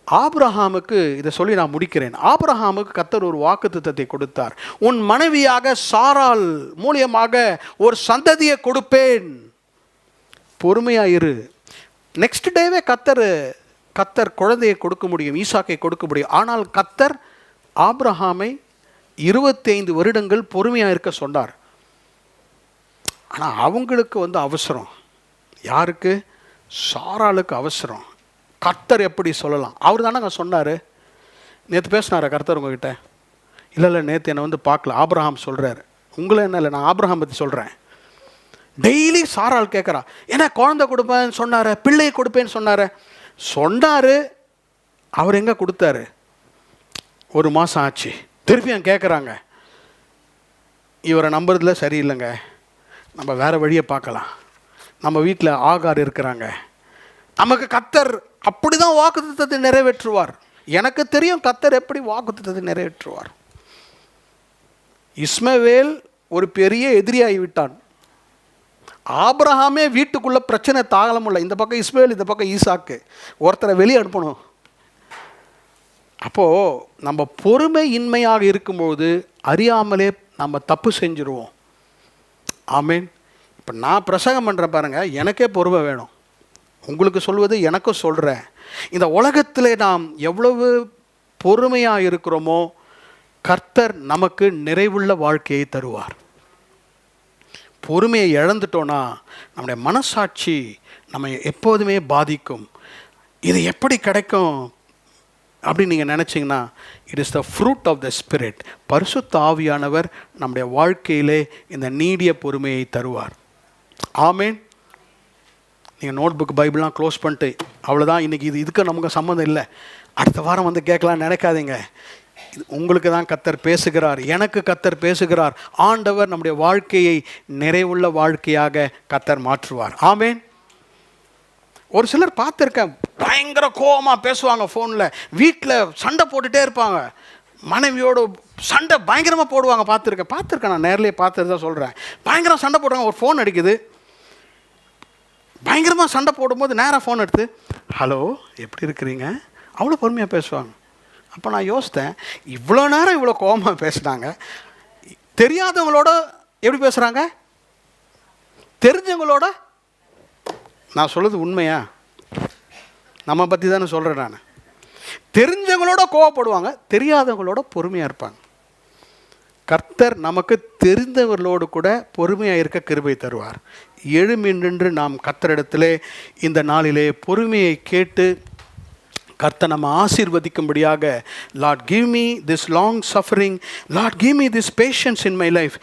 ஆபிரகாமுக்கு இதை சொல்லி நான் முடிக்கிறேன். ஆபிரகாமுக்கு கர்த்தர் ஒரு வாக்குத்தத்தத்தை கொடுத்தார். உன் மனைவியாக சாராள் மூலியமாக ஒரு சந்ததியை கொடுப்பேன், பொறுமையாயிரு. நெக்ஸ்ட் டேவே கர்த்தர் குழந்தையை கொடுக்க முடியும், ஈசாக்கை கொடுக்க முடியும். ஆனால் கர்த்தர் ஆபிரகாமை 25 வருடங்கள் பொறுமையாக இருக்க சொன்னார். ஆனால் அவங்களுக்கு வந்து அவசரம். யாருக்கு? சாராளுக்கு அவசரம். கர்த்தர் எப்படி சொல்லலாம்? அவர் தானே சொன்னார். நேற்று பேசினாரா கர்த்தர் உங்ககிட்ட? இல்லை நேற்று என்னை வந்து பார்க்கல. ஆபிரகாம் சொல்கிறார். உங்களை என்ன இல்லை, நான் ஆபிரகாம் பற்றி சொல்கிறேன். டெய்லி சாராள் கேட்குறா, ஏன்னா குழந்தை கொடுப்பேன்னு சொன்னார், பிள்ளையை கொடுப்பேன்னு சொன்னார். அவர் எங்கே கொடுத்தாரு? 1 மாதம் ஆச்சு. திருப்பியும் கேட்குறாங்க. இவரை நம்புறதுல சரியில்லைங்க, நம்ம வேறு வழியை பார்க்கலாம். நம்ம வீட்டில் ஆகார் இருக்கிறாங்க. நமக்கு கர்த்தர் அப்படி தான் வாக்குத்தத்தத்தை நிறைவேற்றுவார். எனக்கு தெரியும் கர்த்தர் எப்படி வாக்குத்தத்தத்தை நிறைவேற்றுவார். இஸ்மவேல் ஒரு பெரிய எதிரியாகி விட்டான். ஆபிரகாமே வீட்டுக்குள்ளே பிரச்சனை தாகலமுள்ள, இந்த பக்கம் இஸ்மவேல், இந்த பக்கம் ஈசாக்கு, ஒருத்தரை வெளியே அனுப்பணும். அப்போது நம்ம பொறுமை இன்மையாக இருக்கும்போது அறியாமலே நம்ம தப்பு செஞ்சுருவோம். ஆமீன். இப்போ நான் பிரசங்கம் பண்ணுறேன் பாருங்கள், எனக்கே பொறுமை வேணும். உங்களுக்கு சொல்வது எனக்கும் சொல்கிறேன். இந்த உலகத்தில் நாம் எவ்வளவு பொறுமையாக இருக்கிறோமோ கர்த்தர் நமக்கு நிறைவுள்ள வாழ்க்கையை தருவார். பொறுமையை இழந்துட்டோன்னா நம்முடைய மனசாட்சி நம்ம எப்போதுமே பாதிக்கும். இது எப்படி கிடைக்கும் அப்படின்னு நீங்கள் நினச்சிங்கன்னா, it is the fruit of the spirit. பரிசுத்த ஆவியானவர் நம்முடைய வாழ்க்கையிலே இந்த நீடிய பொறுமையை தருவார். ஆமேன். நீங்கள் நோட் புக் பைபிள்லாம் க்ளோஸ் பண்ணிட்டு அவ்வளோதான், இன்றைக்கி இதுக்கு நமக்கு சம்மந்தம் இல்லை, அடுத்த வாரம் வந்து கேட்கலான்னு நினைக்காதீங்க. உங்களுக்கு தான் கர்த்தர் பேசுகிறார், எனக்கு கர்த்தர் பேசுகிறார். ஆண்டவர் நம்முடைய வாழ்க்கையை நிறைவுள்ள வாழ்க்கையாக கர்த்தர் மாற்றுவார். ஆமேன். ஒரு சிலர் பார்த்துருக்கேன், பயங்கர கோபமாக பேசுவாங்க ஃபோனில், வீட்டில் சண்டை போட்டுகிட்டே இருப்பாங்க, மனைவியோடு சண்டை பயங்கரமாக போடுவாங்க. பார்த்துருக்கேன் நான் நேர்லேயே பார்த்துட்டு தான் சொல்கிறேன். பயங்கரம் சண்டை போடுறாங்க. ஒரு ஃபோன் அடிக்குது, பயங்கரமாக சண்டை போடும்போது நேராக ஃபோன் எடுத்து, ஹலோ எப்படி இருக்கிறீங்க, அவ்வளோ பொறுமையாக பேசுவாங்க. அப்போ நான் யோசித்தேன், இவ்வளோ நேரம் இவ்வளோ கோபமாக பேசுனாங்க, தெரியாதவங்களோட எப்படி பேசுகிறாங்க, தெரிஞ்சவங்களோட. நான் சொல்கிறது உண்மையா? நம்ம பற்றி தானே சொல்கிறேன் நான். தெரிஞ்சவங்களோட கோவப்படுவாங்க, தெரியாதவங்களோட பொறுமையாக இருப்பாங்க. கர்த்தர் நமக்கு தெரிந்தவர்களோடு கூட பொறுமையாக இருக்க கிருபை தருவார். எழுமின்று நாம் கர்த்தரிடத்திலே இந்த நாளிலே பொறுமையை கேட்டு கர்த்தர் நம்ம ஆசீர்வதிக்கும்படியாக, Lord give me this long suffering, Lord give me this patience in my life.